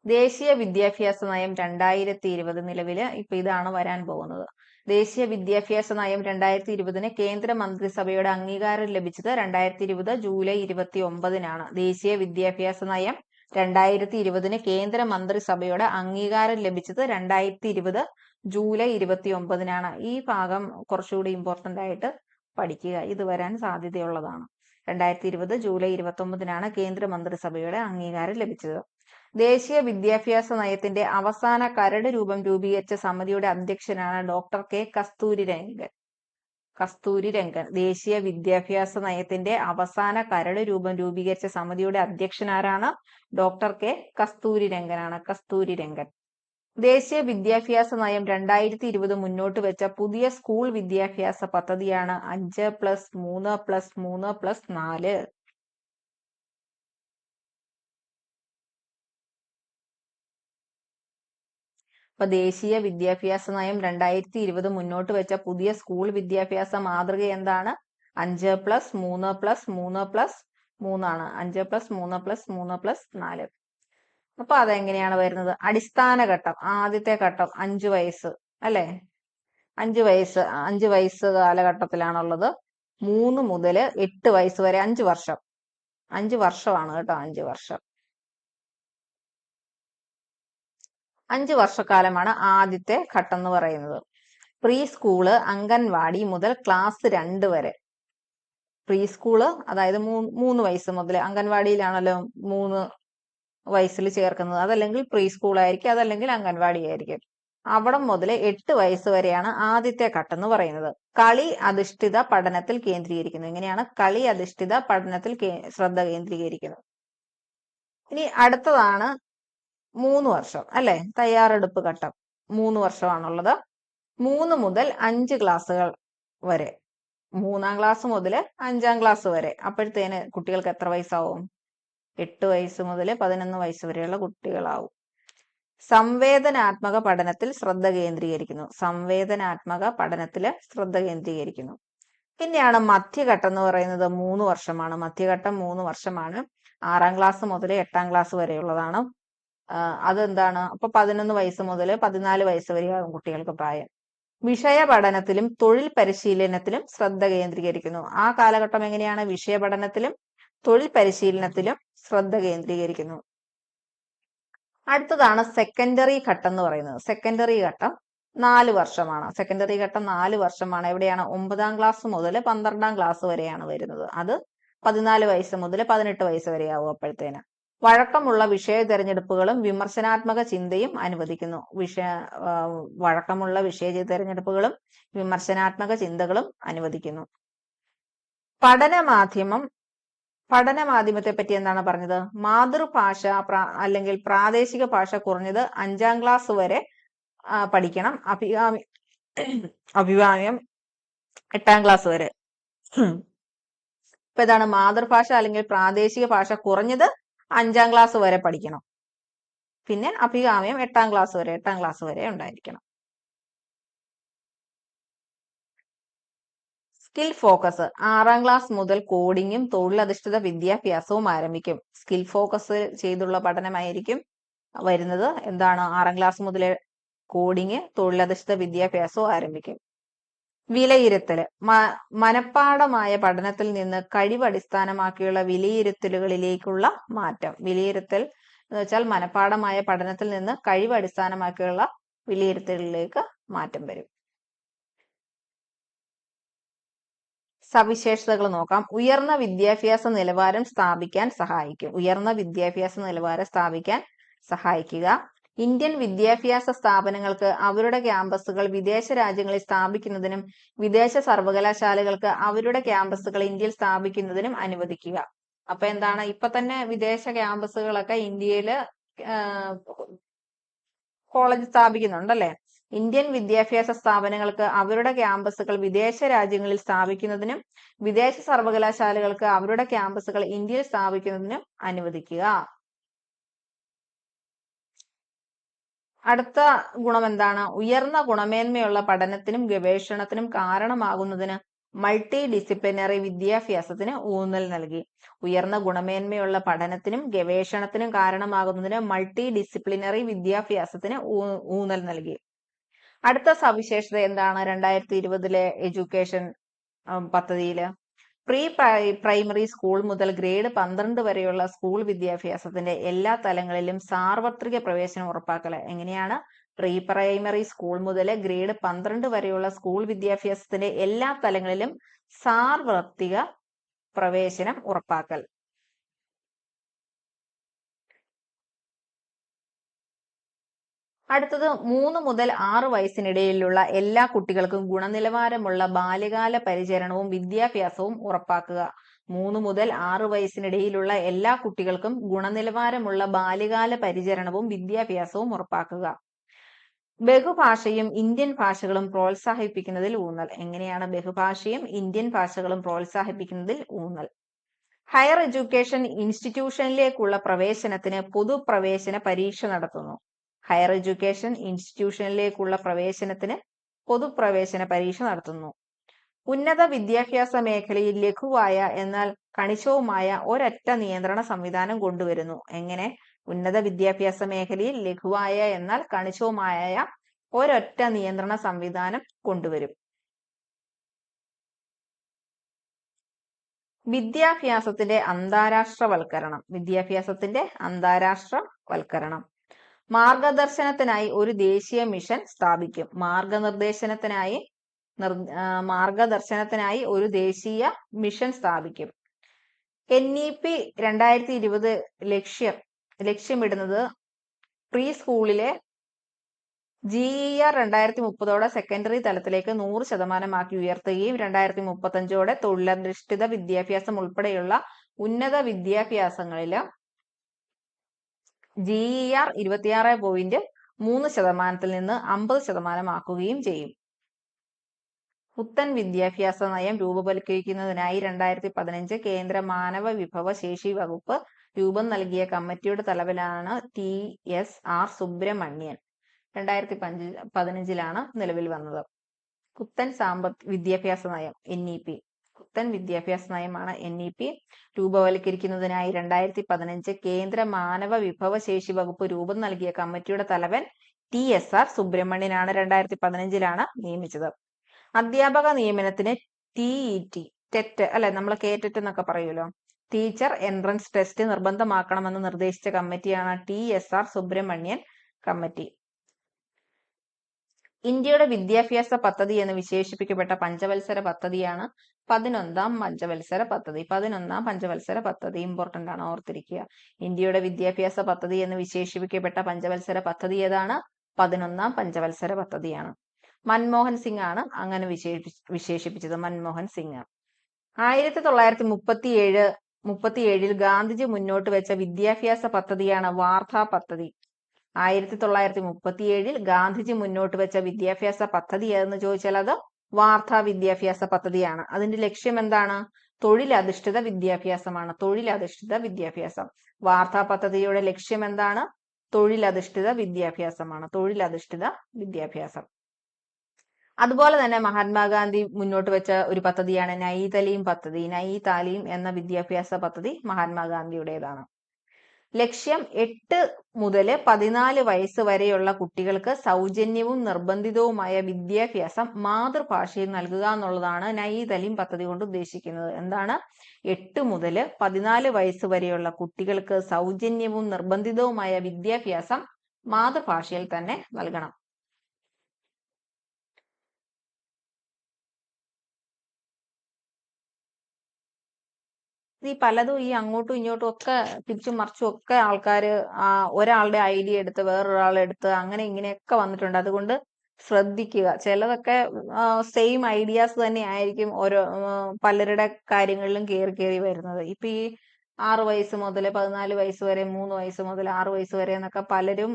ദേശീയ വിദ്യാഭ്യാസ നയം 2020 നിലവില് ഇപ്പൊ ഇതാണ് വരാൻ പോകുന്നത്. ദേശീയ വിദ്യാഭ്യാസ നയം 2020 കേന്ദ്ര മന്ത്രിസഭയുടെ അംഗീകാരം ലഭിച്ചത് 2020 ജൂലൈ 29 ദേശീയ വിദ്യാഭ്യാസ നയം 2020 കേന്ദ്ര മന്ത്രിസഭയുടെ അംഗീകാരം ലഭിച്ചത് 2020 ജൂലൈ 29 ഈ ഭാഗം കുറച്ചുകൂടി ഇമ്പോർട്ടന്റ് ആയിട്ട് പഠിക്കുക. ഇത് വരാൻ സാധ്യതയുള്ളതാണ്. 2020 ജൂലൈ 29-നാണ് കേന്ദ്ര മന്ത്രിസഭയുടെ അംഗീകാരം ലഭിച്ചത്. ദേശീയ വിദ്യാഭ്യാസ നയത്തിന്റെ അവസാന കരട് രൂപം രൂപീകരിച്ച സമിതിയുടെ അധ്യക്ഷനാണ് ഡോക്ടർ കെ കസ്തൂരിരംഗൻ. ദേശീയ വിദ്യാഭ്യാസ നയത്തിന്റെ അവസാന കരട് രൂപം രൂപീകരിച്ച സമിതിയുടെ അധ്യക്ഷനാരാണ്? Doctor K Kasturirangan. ദേശീയ വിദ്യാഭ്യാസ നയം 2020 മുന്നോട്ട് വെച്ച പുതിയ സ്കൂൾ വിദ്യാഭ്യാസ പദ്ധതിയാണ് 5+3+3+4. അപ്പൊ ദേശീയ വിദ്യാഭ്യാസ നയം 2020 മുന്നോട്ട് വെച്ച പുതിയ സ്കൂൾ വിദ്യാഭ്യാസ മാതൃക എന്താണ്? 5+3+3+3 ആണ്. 5+3+3+4. അപ്പൊ അതെങ്ങനെയാണ് വരുന്നത്? അടിസ്ഥാന ഘട്ടം, ആദ്യത്തെ ഘട്ടം 5 വയസ്സ് അല്ലെ? 5 വയസ്സ് കാലഘട്ടത്തിലാണുള്ളത്. 3 മുതൽ 8 വയസ്സ് വരെ 5 വർഷം. 5 വർഷമാണ് കേട്ടോ, 5 വർഷം. 5 വർഷക്കാലമാണ് ആദ്യത്തെ ഘട്ടം എന്ന് പറയുന്നത്. പ്രീ സ്കൂള്, അംഗൻവാടി മുതൽ ക്ലാസ് 2 വരെ. പ്രീ സ്കൂള് അതായത് 3 വയസ്സ് മുതൽ, അംഗൻവാടിയിലാണല്ലോ 3 വയസ്സിൽ ചേർക്കുന്നത്, അതല്ലെങ്കിൽ പ്രീ സ്കൂൾ ആയിരിക്കും, അതല്ലെങ്കിൽ അംഗൻവാടി ആയിരിക്കും. അവിടെ മുതൽ 8 വയസ്സ് വരെയാണ് ആദ്യത്തെ ഘട്ടം എന്ന് പറയുന്നത്. കളി അധിഷ്ഠിത പഠനത്തിൽ കേന്ദ്രീകരിക്കുന്നു. എങ്ങനെയാണ്? കളി അധിഷ്ഠിത പഠനത്തിൽ ശ്രദ്ധ കേന്ദ്രീകരിക്കുന്നത്. ഇനി അടുത്തതാണ് 3 വർഷം അല്ലെ? തയ്യാറെടുപ്പ് ഘട്ടം 3 വർഷമാണുള്ളത്. 3 മുതൽ 5 ക്ലാസ്സുകൾ വരെ. 3-ാം ക്ലാസ് മുതൽ 5-ാം ക്ലാസ് വരെ. അപ്പോഴത്തേന് കുട്ടികൾക്ക് എത്ര വയസ്സാവും? 8 വയസ്സ് മുതൽ 11 വയസ്സ് വരെയുള്ള കുട്ടികളാവും. സംവേദനാത്മക പഠനത്തിൽ ശ്രദ്ധ കേന്ദ്രീകരിക്കുന്നു. സംവേദനാത്മക പഠനത്തിൽ ശ്രദ്ധ കേന്ദ്രീകരിക്കുന്നു. പിന്നെയാണ് മധ്യഘട്ടം എന്ന് പറയുന്നത് 3 വർഷമാണ്. മധ്യഘട്ടം 3 വർഷമാണ്. 6-ാം ക്ലാസ് മുതൽ 8-ാം ക്ലാസ് വരെയുള്ളതാണ്. അതെന്താണ്? അപ്പൊ 11 വയസ്സ് മുതൽ 14 വയസ്സ് വരെയാകും കുട്ടികൾക്ക് പ്രായം. വിഷയ പഠനത്തിലും തൊഴിൽ പരിശീലനത്തിലും ശ്രദ്ധ കേന്ദ്രീകരിക്കുന്നു. ആ കാലഘട്ടം എങ്ങനെയാണ്? വിഷയ പഠനത്തിലും തൊഴിൽ പരിശീലനത്തിലും ശ്രദ്ധ കേന്ദ്രീകരിക്കുന്നു. അടുത്തതാണ് സെക്കൻഡറി ഘട്ടം എന്ന് പറയുന്നത്. സെക്കൻഡറി ഘട്ടം 4 വർഷമാണ്. സെക്കൻഡറി ഘട്ടം 4 വർഷമാണ്. എവിടെയാണ്? 9-ാം ക്ലാസ് മുതൽ 12-ാം ക്ലാസ് വരെയാണ് വരുന്നത്. അത് 14 വയസ്സ് മുതൽ 18 വയസ്സ് വരെയാവും അപ്പോഴത്തേന്. വഴക്കമുള്ള വിഷയ തിരഞ്ഞെടുപ്പുകളും വിമർശനാത്മക ചിന്തയും അനുവദിക്കുന്നു. വഴക്കമുള്ള വിഷയ തിരഞ്ഞെടുപ്പുകളും വിമർശനാത്മക ചിന്തകളും അനുവദിക്കുന്നു. പഠനമാധ്യമത്തെ പറ്റി എന്താണ് പറഞ്ഞത്? മാതൃഭാഷ അല്ലെങ്കിൽ പ്രാദേശിക ഭാഷ കുറഞ്ഞത് 5-ാം ക്ലാസ് വരെ പഠിക്കണം. അഭികാമ്യം 8-ാം ക്ലാസ് വരെ. ഇപ്പൊ ഇതാണ് മാതൃഭാഷ അല്ലെങ്കിൽ പ്രാദേശിക ഭാഷ കുറഞ്ഞത് 5-ാം ക്ലാസ് വരെ പഠിക്കണം. പിന്നെ അഭികാമ്യം 8-ാം ക്ലാസ് വരെ ഉണ്ടായിരിക്കണം. സ്കിൽ ഫോക്കസ് 6-ാം ക്ലാസ് മുതൽ കോഡിങ്ങും തൊഴിലധിഷ്ഠിത വിദ്യാഭ്യാസവും ആരംഭിക്കും. സ്കിൽ ഫോക്കസ് ചെയ്തുള്ള പഠനമായിരിക്കും വരുന്നത്. എന്താണ്? 6-ാം ക്ലാസ് മുതൽ കോഡിങ്, തൊഴിലധിഷ്ഠിത വിദ്യാഭ്യാസവും ആരംഭിക്കും. വിലയിരുത്തല് മനഃപ്പാഠമായ പഠനത്തിൽ നിന്ന് കഴിവ് അടിസ്ഥാനമാക്കിയുള്ള വിലയിരുത്തലുകളിലേക്കുള്ള മാറ്റം. വിലയിരുത്തൽ എന്ന് വെച്ചാൽ മനഃപ്പാഠമായ പഠനത്തിൽ നിന്ന് കഴിവ് അടിസ്ഥാനമാക്കിയുള്ള വിലയിരുത്തലിലേക്ക് മാറ്റം വരും. സവിശേഷതകൾ നോക്കാം. ഉയർന്ന വിദ്യാഭ്യാസ നിലവാരം സ്ഥാപിക്കാൻ സഹായിക്കും. ഉയർന്ന വിദ്യാഭ്യാസ നിലവാരം സ്ഥാപിക്കാൻ സഹായിക്കുക. ഇന്ത്യൻ വിദ്യാഭ്യാസ സ്ഥാപനങ്ങൾക്ക് അവരുടെ ക്യാമ്പസുകൾ വിദേശ രാജ്യങ്ങളിൽ സ്ഥാപിക്കുന്നതിനും വിദേശ സർവകലാശാലകൾക്ക് അവരുടെ ക്യാമ്പസുകൾ ഇന്ത്യയിൽ സ്ഥാപിക്കുന്നതിനും അനുവദിക്കുക. അപ്പൊ എന്താണ്? ഇപ്പൊ തന്നെ വിദേശ ക്യാമ്പസുകളൊക്കെ ഇന്ത്യയില് കോളേജ് സ്ഥാപിക്കുന്നുണ്ടല്ലേ? ഇന്ത്യൻ വിദ്യാഭ്യാസ സ്ഥാപനങ്ങൾക്ക് അവരുടെ ക്യാമ്പസുകൾ വിദേശ രാജ്യങ്ങളിൽ സ്ഥാപിക്കുന്നതിനും വിദേശ സർവകലാശാലകൾക്ക് അവരുടെ ക്യാമ്പസുകൾ ഇന്ത്യയിൽ സ്ഥാപിക്കുന്നതിനും അനുവദിക്കുക. അടുത്ത ഗുണം എന്താണ്? ഉയർന്ന ഗുണമേന്മയുള്ള പഠനത്തിനും ഗവേഷണത്തിനും കാരണമാകുന്നതിന് മൾട്ടി ഡിസിപ്ലിനറി വിദ്യാഭ്യാസത്തിന് ഊന്നൽ നൽകി. ഉയർന്ന ഗുണമേന്മയുള്ള പഠനത്തിനും ഗവേഷണത്തിനും കാരണമാകുന്നതിന് മൾട്ടി ഡിസിപ്ലിനറി വിദ്യാഭ്യാസത്തിന് ഊന്നൽ നൽകി. അടുത്ത സവിശേഷത എന്താണ് 2020 എഡ്യൂക്കേഷൻ പദ്ധതിയില്? പ്രീ പ്രൈമറി സ്കൂൾ മുതൽ ഗ്രേഡ് 12 വരെയുള്ള സ്കൂൾ വിദ്യാഭ്യാസത്തിന്റെ എല്ലാ തലങ്ങളിലും സാർവത്രിക പ്രവേശനം ഉറപ്പാക്കൽ. എങ്ങനെയാണ്? പ്രീ പ്രൈമറി സ്കൂൾ മുതൽ ഗ്രേഡ് 12 വരെയുള്ള സ്കൂൾ വിദ്യാഭ്യാസത്തിന്റെ എല്ലാ തലങ്ങളിലും സാർവത്രിക പ്രവേശനം ഉറപ്പാക്കൽ. അടുത്തത് 3 മുതൽ 6 വയസ്സിനിടയിലുള്ള എല്ലാ കുട്ടികൾക്കും ഗുണനിലവാരമുള്ള ബാല്യകാല പരിചരണവും വിദ്യാഭ്യാസവും ഉറപ്പാക്കുക. 3 മുതൽ 6 വയസ്സിനിടയിലുള്ള എല്ലാ കുട്ടികൾക്കും ഗുണനിലവാരമുള്ള ബാല്യകാല പരിചരണവും വിദ്യാഭ്യാസവും ഉറപ്പാക്കുക. ബഹുഭാഷയും ഇന്ത്യൻ ഭാഷകളും പ്രോത്സാഹിപ്പിക്കുന്നതിൽ ഊന്നൽ. എങ്ങനെയാണ് ബഹുഭാഷയും ഇന്ത്യൻ ഭാഷകളും പ്രോത്സാഹിപ്പിക്കുന്നതിൽ ഊന്നൽ? ഹയർ എഡ്യൂക്കേഷൻ ഇൻസ്റ്റിറ്റ്യൂഷനിലേക്കുള്ള പ്രവേശനത്തിന് പൊതുപ്രവേശന പരീക്ഷ നടത്തുന്നു. ഹയർ എഡ്യൂക്കേഷൻ ഇൻസ്റ്റിറ്റ്യൂഷനിലേക്കുള്ള പ്രവേശനത്തിന് പൊതുപ്രവേശന പരീക്ഷ നടത്തുന്നു. ഉന്നത വിദ്യാഭ്യാസ മേഖലയിൽ ലഘുവായ എന്നാൽ കണിശവുമായ ഒരൊറ്റ നിയന്ത്രണ സംവിധാനം കൊണ്ടുവരുന്നു. എങ്ങനെ? ഉന്നത വിദ്യാഭ്യാസ മേഖലയിൽ ലഘുവായ എന്നാൽ കണിശവുമായ ഒരൊറ്റ നിയന്ത്രണ സംവിധാനം കൊണ്ടുവരും. വിദ്യാഭ്യാസത്തിന്റെ അന്താരാഷ്ട്രവൽക്കരണം. വിദ്യാഭ്യാസത്തിന്റെ അന്താരാഷ്ട്രവൽക്കരണം. മാർഗദർശനത്തിനായി ഒരു ദേശീയ മിഷൻ സ്ഥാപിക്കും. മാർഗദർശനത്തിനായി ഒരു ദേശീയ മിഷൻ സ്ഥാപിക്കും. NEP 2020 ലക്ഷ്യമിടുന്നത് പ്രീ സ്കൂളിലെ GER 2030 സെക്കൻഡറി തലത്തിലേക്ക് 100% ഉയർത്തുകയും 2035 തൊഴിലധിഷ്ഠിത വിദ്യാഭ്യാസം ഉൾപ്പെടെയുള്ള ഉന്നത വിദ്യാഭ്യാസങ്ങളില് GER 26.3% നിന്ന് 50% ആക്കുകയും ചെയ്യും. പുത്തൻ വിദ്യാഭ്യാസ നയം രൂപവൽക്കരിക്കുന്നതിനായി 2015 കേന്ദ്ര മാനവ വിഭവ ശേഷി വകുപ്പ് രൂപം നൽകിയ കമ്മിറ്റിയുടെ തലവനാണ് TSR സുബ്രഹ്മണ്യൻ. 2015 നിലവിൽ വന്നത്. പുത്തൻ വിദ്യാഭ്യാസ നയം NEP. പുത്തൻ വിദ്യാഭ്യാസ നയമാണ് NEP. രൂപവൽക്കരിക്കുന്നതിനായി 2015 കേന്ദ്ര മാനവ വിഭവ ശേഷി വകുപ്പ് രൂപം നൽകിയ കമ്മിറ്റിയുടെ തലവൻ TSR സുബ്രഹ്മണ്യനാണ്. 2015 നിയമിച്ചത്. അധ്യാപക നിയമനത്തിന് ടെറ്റ് അല്ലെ, നമ്മൾ കേറ്ററ്റ് എന്നൊക്കെ പറയുമല്ലോ, ടീച്ചർ എൻട്രൻസ് ടെസ്റ്റ് നിർബന്ധമാക്കണമെന്ന് നിർദ്ദേശിച്ച കമ്മിറ്റിയാണ് TSR സുബ്രഹ്മണ്യൻ കമ്മിറ്റി. ഇന്ത്യയുടെ വിദ്യാഭ്യാസ പദ്ധതി എന്ന് വിശേഷിപ്പിക്കപ്പെട്ട പഞ്ചവത്സര പദ്ധതിയാണ് 11ാം പഞ്ചവത്സര പദ്ധതി. 11ാം പഞ്ചവത്സര പദ്ധതി ഇമ്പോർട്ടന്റ് ആണ്, ഓർത്തിരിക്കുക. ഇന്ത്യയുടെ വിദ്യാഭ്യാസ പദ്ധതി എന്ന് വിശേഷിപ്പിക്കപ്പെട്ട പഞ്ചവത്സര പദ്ധതി ഏതാണ്? 11ാം പഞ്ചവത്സര പദ്ധതിയാണ്. മൻമോഹൻ സിംഗ് ആണ് അങ്ങനെ വിശേഷിപ്പിച്ചത്. മൻമോഹൻ സിംഗ്. 1937 ഗാന്ധിജി മുന്നോട്ട് വെച്ച വിദ്യാഭ്യാസ പദ്ധതിയാണ് വാർധാ പദ്ധതി. 1937 ഗാന്ധിജി മുന്നോട്ട് വെച്ച വിദ്യാഭ്യാസ പദ്ധതി ഏതെന്ന് ചോദിച്ചാൽ അത് വാർധാ വിദ്യാഭ്യാസ പദ്ധതിയാണ്. അതിന്റെ ലക്ഷ്യം എന്താണ്? തൊഴിലധിഷ്ഠിത വിദ്യാഭ്യാസമാണ്. തൊഴിലധിഷ്ഠിത വിദ്യാഭ്യാസം. വാർധാ പദ്ധതിയുടെ ലക്ഷ്യം എന്താണ്? തൊഴിലധിഷ്ഠിത വിദ്യാഭ്യാസമാണ്. തൊഴിലധിഷ്ഠിത വിദ്യാഭ്യാസം. അതുപോലെ തന്നെ മഹാത്മാഗാന്ധി മുന്നോട്ട് വെച്ച ഒരു പദ്ധതിയാണ് നൈതലീം പദ്ധതി. നൈതാലീം എന്ന വിദ്യാഭ്യാസ പദ്ധതി മഹാത്മാഗാന്ധിയുടേതാണ്. ലക്ഷ്യം 8 മുതൽ 14 വയസ്സ് വരെയുള്ള കുട്ടികൾക്ക് സൗജന്യവും നിർബന്ധിതവുമായ വിദ്യാഭ്യാസം മാതൃഭാഷയിൽ നൽകുക എന്നുള്ളതാണ് നൈതലീം പദ്ധതി കൊണ്ട് ഉദ്ദേശിക്കുന്നത്. എന്താണ്? 8 മുതൽ 14 വയസ്സ് വരെയുള്ള കുട്ടികൾക്ക് സൗജന്യവും നിർബന്ധിതവുമായ വിദ്യാഭ്യാസം മാതൃഭാഷയിൽ തന്നെ നൽകണം. പലതും ഈ അങ്ങോട്ടും ഇങ്ങോട്ടും ഒക്കെ തിരിച്ചും മറിച്ചും ഒക്കെ ആൾക്കാര് ഒരാളുടെ ഐഡിയ എടുത്ത് വേറൊരാളെടുത്ത് അങ്ങനെ ഇങ്ങനെയൊക്കെ വന്നിട്ടുണ്ട്. അതുകൊണ്ട് ശ്രദ്ധിക്കുക. ചിലതൊക്കെ സെയിം ഐഡിയാസ് തന്നെ ആയിരിക്കും ഓരോ പലരുടെ കാര്യങ്ങളിലും കയറി വരുന്നത്. ഇപ്പൊ ഈ 6 വയസ്സ് മുതൽ 14 വയസ്സ് വരെ, 3 വയസ്സ് മുതൽ 6 വയസ്സ് വരെ എന്നൊക്കെ പലരും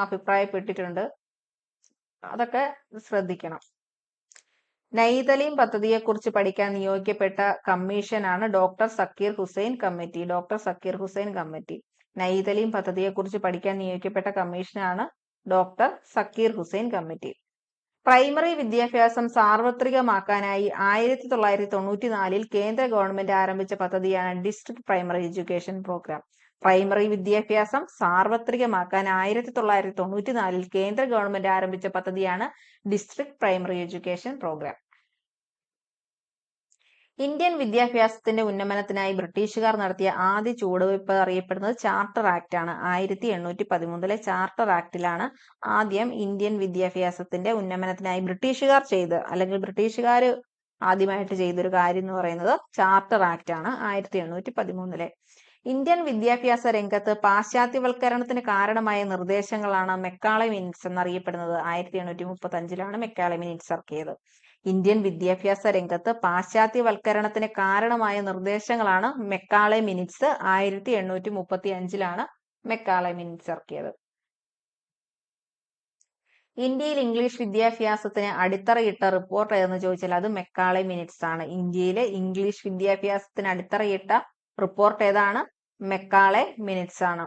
അഭിപ്രായപ്പെട്ടിട്ടുണ്ട്. അതൊക്കെ ശ്രദ്ധിക്കണം. നൈതലീം പദ്ധതിയെക്കുറിച്ച് പഠിക്കാൻ നിയോഗിക്കപ്പെട്ട കമ്മീഷനാണ് doctor Zakir Hussain committee. Doctor Zakir Hussain committee. Nai Talim പദ്ധതിയെക്കുറിച്ച് പഠിക്കാൻ നിയോഗിക്കപ്പെട്ട കമ്മീഷനാണ് doctor Zakir Hussain committee. Primary വിദ്യാഭ്യാസം സാർവത്രികമാക്കാനായി 1994 കേന്ദ്ര ഗവൺമെന്റ് ആരംഭിച്ച പദ്ധതിയാണ് ഡിസ്ട്രിക്ട് പ്രൈമറി എഡ്യൂക്കേഷൻ പ്രോഗ്രാം. പ്രൈമറി വിദ്യാഭ്യാസം സാർവത്രികമാക്കാൻ 1994 കേന്ദ്ര ഗവൺമെന്റ് ആരംഭിച്ച പദ്ധതിയാണ് district primary education program. Indian വിദ്യാഭ്യാസത്തിന്റെ ഉന്നമനത്തിനായി ബ്രിട്ടീഷുകാർ നടത്തിയ ആദ്യ ചുവടുവയ്പ് അറിയപ്പെടുന്നത് ചാർട്ടർ ആക്ട് ആണ്. 1813 ചാർട്ടർ ആക്ടിലാണ് ആദ്യം ഇന്ത്യൻ വിദ്യാഭ്യാസത്തിന്റെ ഉന്നമനത്തിനായി ബ്രിട്ടീഷുകാർ അല്ലെങ്കിൽ ബ്രിട്ടീഷുകാർ ആദ്യമായിട്ട് ചെയ്തൊരു കാര്യം എന്ന് പറയുന്നത് ചാർട്ടർ ആക്ട് ആണ് 1813. ഇന്ത്യൻ വിദ്യാഭ്യാസ രംഗത്ത് പാശ്ചാത്യവൽക്കരണത്തിന് കാരണമായ നിർദ്ദേശങ്ങളാണ് മെക്കാളെ മിനിറ്റ്സ് എന്നറിയപ്പെടുന്നത്. 1835 മെക്കാളെ മിനിറ്റ്സ് ഇറക്കിയത്. ഇന്ത്യൻ വിദ്യാഭ്യാസ രംഗത്ത് പാശ്ചാത്യവൽക്കരണത്തിന് കാരണമായ നിർദ്ദേശങ്ങളാണ് മെക്കാളെ മിനിറ്റ്സ്. 1835 മെക്കാളെ മിനിറ്റ്സ് ഇറക്കിയത്. ഇന്ത്യയിൽ ഇംഗ്ലീഷ് വിദ്യാഭ്യാസത്തിന് അടിത്തറയിട്ട റിപ്പോർട്ട് ഏതെന്ന് ചോദിച്ചാൽ അത് മെക്കാളെ മിനിറ്റ്സ് ആണ്. ഇന്ത്യയിലെ ഇംഗ്ലീഷ് വിദ്യാഭ്യാസത്തിന് അടിത്തറയിട്ട റിപ്പോർട്ട് ഏതാണ്? മെക്കാളെ മിനിറ്റ്സ് ആണ്.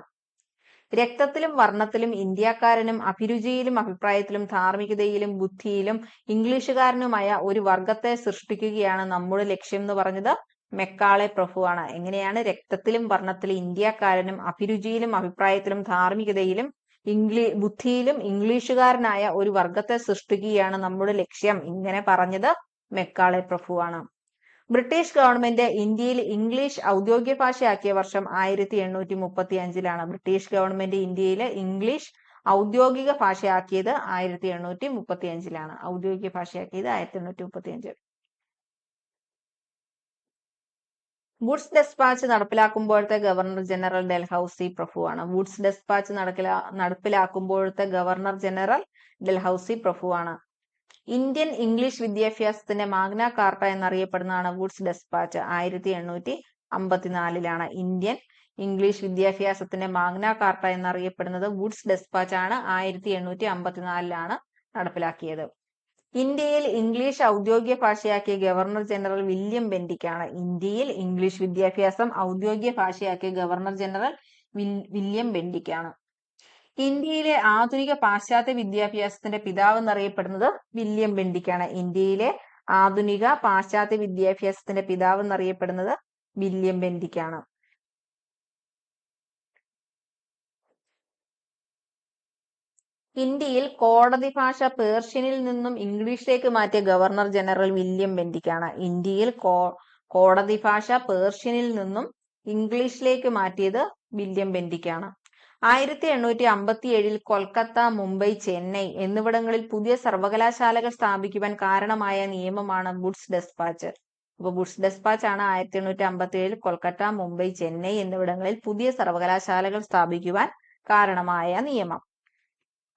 രക്തത്തിലും വർണ്ണത്തിലും ഇന്ത്യക്കാരനും അഭിരുചിയിലും അഭിപ്രായത്തിലും ധാർമ്മികതയിലും ബുദ്ധിയിലും ഇംഗ്ലീഷുകാരനുമായ ഒരു വർഗത്തെ സൃഷ്ടിക്കുകയാണ് നമ്മുടെ ലക്ഷ്യം എന്ന് പറഞ്ഞത് മെക്കാളെ പ്രഭുവാണ്. എങ്ങനെയാണ്? രക്തത്തിലും വർണ്ണത്തിലും ഇന്ത്യക്കാരനും അഭിരുചിയിലും അഭിപ്രായത്തിലും ധാർമ്മികതയിലും ബുദ്ധിയിലും ഇംഗ്ലീഷുകാരനായ ഒരു വർഗത്തെ സൃഷ്ടിക്കുകയാണ് നമ്മുടെ ലക്ഷ്യം. ഇങ്ങനെ പറഞ്ഞത് മെക്കാളെ പ്രഭുവാണ്. ബ്രിട്ടീഷ് ഗവൺമെന്റ് ഇന്ത്യയിൽ ഇംഗ്ലീഷ് ഔദ്യോഗിക ഭാഷയാക്കിയ വർഷം 1835. ബ്രിട്ടീഷ് ഗവൺമെന്റ് ഇന്ത്യയിൽ ഇംഗ്ലീഷ് ഔദ്യോഗിക ഭാഷയാക്കിയത് 1835. ഔദ്യോഗിക ഭാഷയാക്കിയത് 1835. വുഡ്സ് ഡെസ്പാച്ച് നടപ്പിലാക്കുമ്പോഴത്തെ ഗവർണർ ജനറൽ ഡൽഹൌസി പ്രഭുവാണ്. വുഡ്സ് ഡെസ്പാച്ച് നടപ്പിലാക്കുമ്പോഴത്തെ ഗവർണർ ജനറൽ ഡൽഹൌസി പ്രഭുവാണ്. ഇന്ത്യൻ ഇംഗ്ലീഷ് വിദ്യാഭ്യാസത്തിന്റെ മാഗ്ന കാർട്ട എന്നറിയപ്പെടുന്നതാണ് വുഡ്സ് ഡെസ്പാച്ച്. 1854 ഇന്ത്യൻ ഇംഗ്ലീഷ് വിദ്യാഭ്യാസത്തിന്റെ മാഗ്ന കാർട്ട എന്നറിയപ്പെടുന്നത് വുഡ്സ് ഡെസ്പാച്ച് ആണ്. 1854 നടപ്പിലാക്കിയത്. ഇന്ത്യയിൽ ഇംഗ്ലീഷ് ഔദ്യോഗിക ഭാഷയാക്കിയ ഗവർണർ ജനറൽ വില്യം ബെന്റിക്കാണ്. ഇന്ത്യയിൽ ഇംഗ്ലീഷ് വിദ്യാഭ്യാസം ഔദ്യോഗിക ഭാഷയാക്കിയ ഗവർണർ ജനറൽ വില്യം ബെന്റിക്കാണ്. ഇന്ത്യയിലെ ആധുനിക പാശ്ചാത്യ വിദ്യാഭ്യാസത്തിന്റെ പിതാവ് എന്നറിയപ്പെടുന്നത് വില്യം ബെന്റിക്കാണ്. ഇന്ത്യയിലെ ആധുനിക പാശ്ചാത്യ വിദ്യാഭ്യാസത്തിന്റെ പിതാവ് എന്നറിയപ്പെടുന്നത് വില്യം ബെന്റിക്കാണ്. ഇന്ത്യയിൽ കോടതി ഭാഷ പേർഷ്യനിൽ നിന്നും ഇംഗ്ലീഷിലേക്ക് മാറ്റിയ ഗവർണർ ജനറൽ വില്യം ബെന്റിക്കാണ്. ഇന്ത്യയിൽ കോടതി ഭാഷ പേർഷ്യനിൽ നിന്നും ഇംഗ്ലീഷിലേക്ക് മാറ്റിയത് വില്യം ബെന്റിക്കാണ്. 1857 കൊൽക്കത്ത, മുംബൈ, ചെന്നൈ എന്നിവിടങ്ങളിൽ പുതിയ സർവകലാശാലകൾ സ്ഥാപിക്കുവാൻ കാരണമായ നിയമമാണ് വുഡ്സ് ഡെസ്പാച്ച്. അപ്പൊ വുഡ്സ് ഡെസ്പാച്ച് ആണ് 1857 കൊൽക്കത്ത, മുംബൈ, ചെന്നൈ എന്നിവിടങ്ങളിൽ പുതിയ സർവകലാശാലകൾ സ്ഥാപിക്കുവാൻ കാരണമായ നിയമം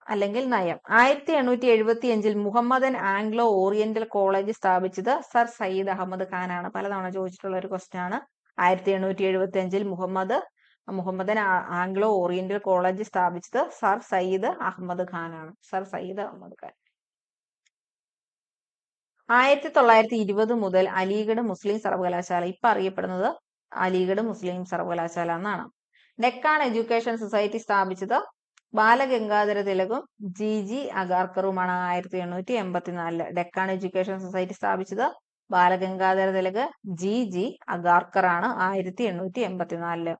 അല്ലെങ്കിൽ നയം. 1875 മുഹമ്മദൻ ആംഗ്ലോ ഓറിയന്റൽ കോളേജ് സ്ഥാപിച്ചത് സർ സയ്യിദ് അഹമ്മദ് ഖാൻ ആണ്. പലതവണ ചോദിച്ചിട്ടുള്ള ഒരു ക്വസ്റ്റ്യൻ ആണ്. 1875 മുഹമ്മദൻ ആംഗ്ലോ ഓറിയന്റൽ കോളേജ് സ്ഥാപിച്ചത് സർ സയ്യിദ് അഹമ്മദ് ഖാൻ ആണ്. സർ സയ്യിദ് അഹമ്മദ് ഖാൻ. 1920 മുതൽ അലിഗഡ് മുസ്ലിം സർവകലാശാല, ഇപ്പൊ അറിയപ്പെടുന്നത് അലിഗഡ് മുസ്ലിം സർവകലാശാല എന്നാണ്. ഡെക്കാൻ എഡ്യൂക്കേഷൻ സൊസൈറ്റി സ്ഥാപിച്ചത് ബാലഗംഗാധര തിലകും ജി അഗാർക്കറുമാണ്. 1884 ഡെക്കാൻ എഡ്യൂക്കേഷൻ സൊസൈറ്റി സ്ഥാപിച്ചത് ബാലഗംഗാധര തിലക് ജി അഗാർക്കർ ആണ്. 1884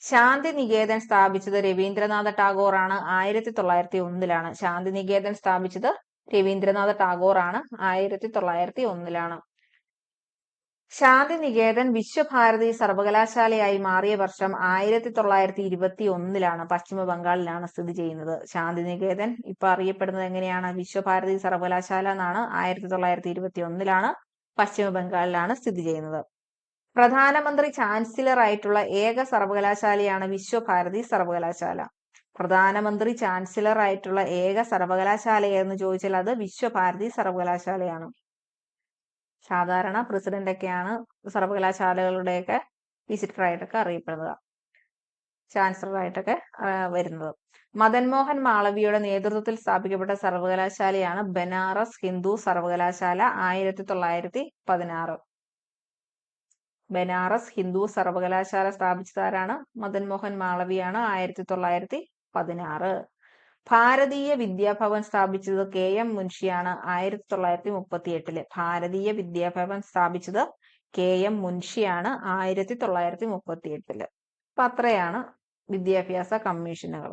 ശാന്തി നികേതൻ സ്ഥാപിച്ചത് രവീന്ദ്രനാഥ ടാഗോർ ആണ്. 1901 ശാന്തി നികേതൻ സ്ഥാപിച്ചത് രവീന്ദ്രനാഥ ടാഗോർ ആണ്. 1901 ശാന്തി നികേതൻ വിശ്വഭാരതി സർവകലാശാലയായി മാറിയ വർഷം 1921 പശ്ചിമ ബംഗാളിലാണ് സ്ഥിതി ചെയ്യുന്നത്. ശാന്തി നികേതൻ ഇപ്പൊ അറിയപ്പെടുന്നത് എങ്ങനെയാണ്? വിശ്വഭാരതി സർവകലാശാല എന്നാണ്. 1921 പശ്ചിമ ബംഗാളിലാണ് സ്ഥിതി ചെയ്യുന്നത്. പ്രധാനമന്ത്രി ചാൻസലർ ആയിട്ടുള്ള ഏക സർവകലാശാലയാണ് വിശ്വഭാരതി സർവകലാശാല. പ്രധാനമന്ത്രി ചാൻസലർ ആയിട്ടുള്ള ഏക സർവകലാശാല എന്ന് ചോദിച്ചാൽ അത് വിശ്വഭാരതി സർവകലാശാലയാണ്. സാധാരണ പ്രസിഡന്റ് ഒക്കെയാണ് സർവകലാശാലകളുടെയൊക്കെ വിസിറ്റർ ആയിട്ടൊക്കെ അറിയപ്പെടുന്നത്, ചാൻസലർ ആയിട്ടൊക്കെ വരുന്നത്. മദൻ മോഹൻ മാളവിയുടെ നേതൃത്വത്തിൽ സ്ഥാപിക്കപ്പെട്ട സർവകലാശാലയാണ് ബനാറസ് ഹിന്ദു സർവകലാശാല. 1916 ബനാറസ് ഹിന്ദു സർവകലാശാല സ്ഥാപിച്ചതാരാണ്? മദൻ മോഹൻ മാളവിയാണ്. 1916 ഭാരതീയ വിദ്യാഭവൻ സ്ഥാപിച്ചത് KM മുൻഷിയാണ്. 1938 ഭാരതീയ വിദ്യാഭവൻ സ്ഥാപിച്ചത് KM മുൻഷിയാണ്. 1938 അപ്പൊ അത്രയാണ് വിദ്യാഭ്യാസ കമ്മീഷനുകൾ.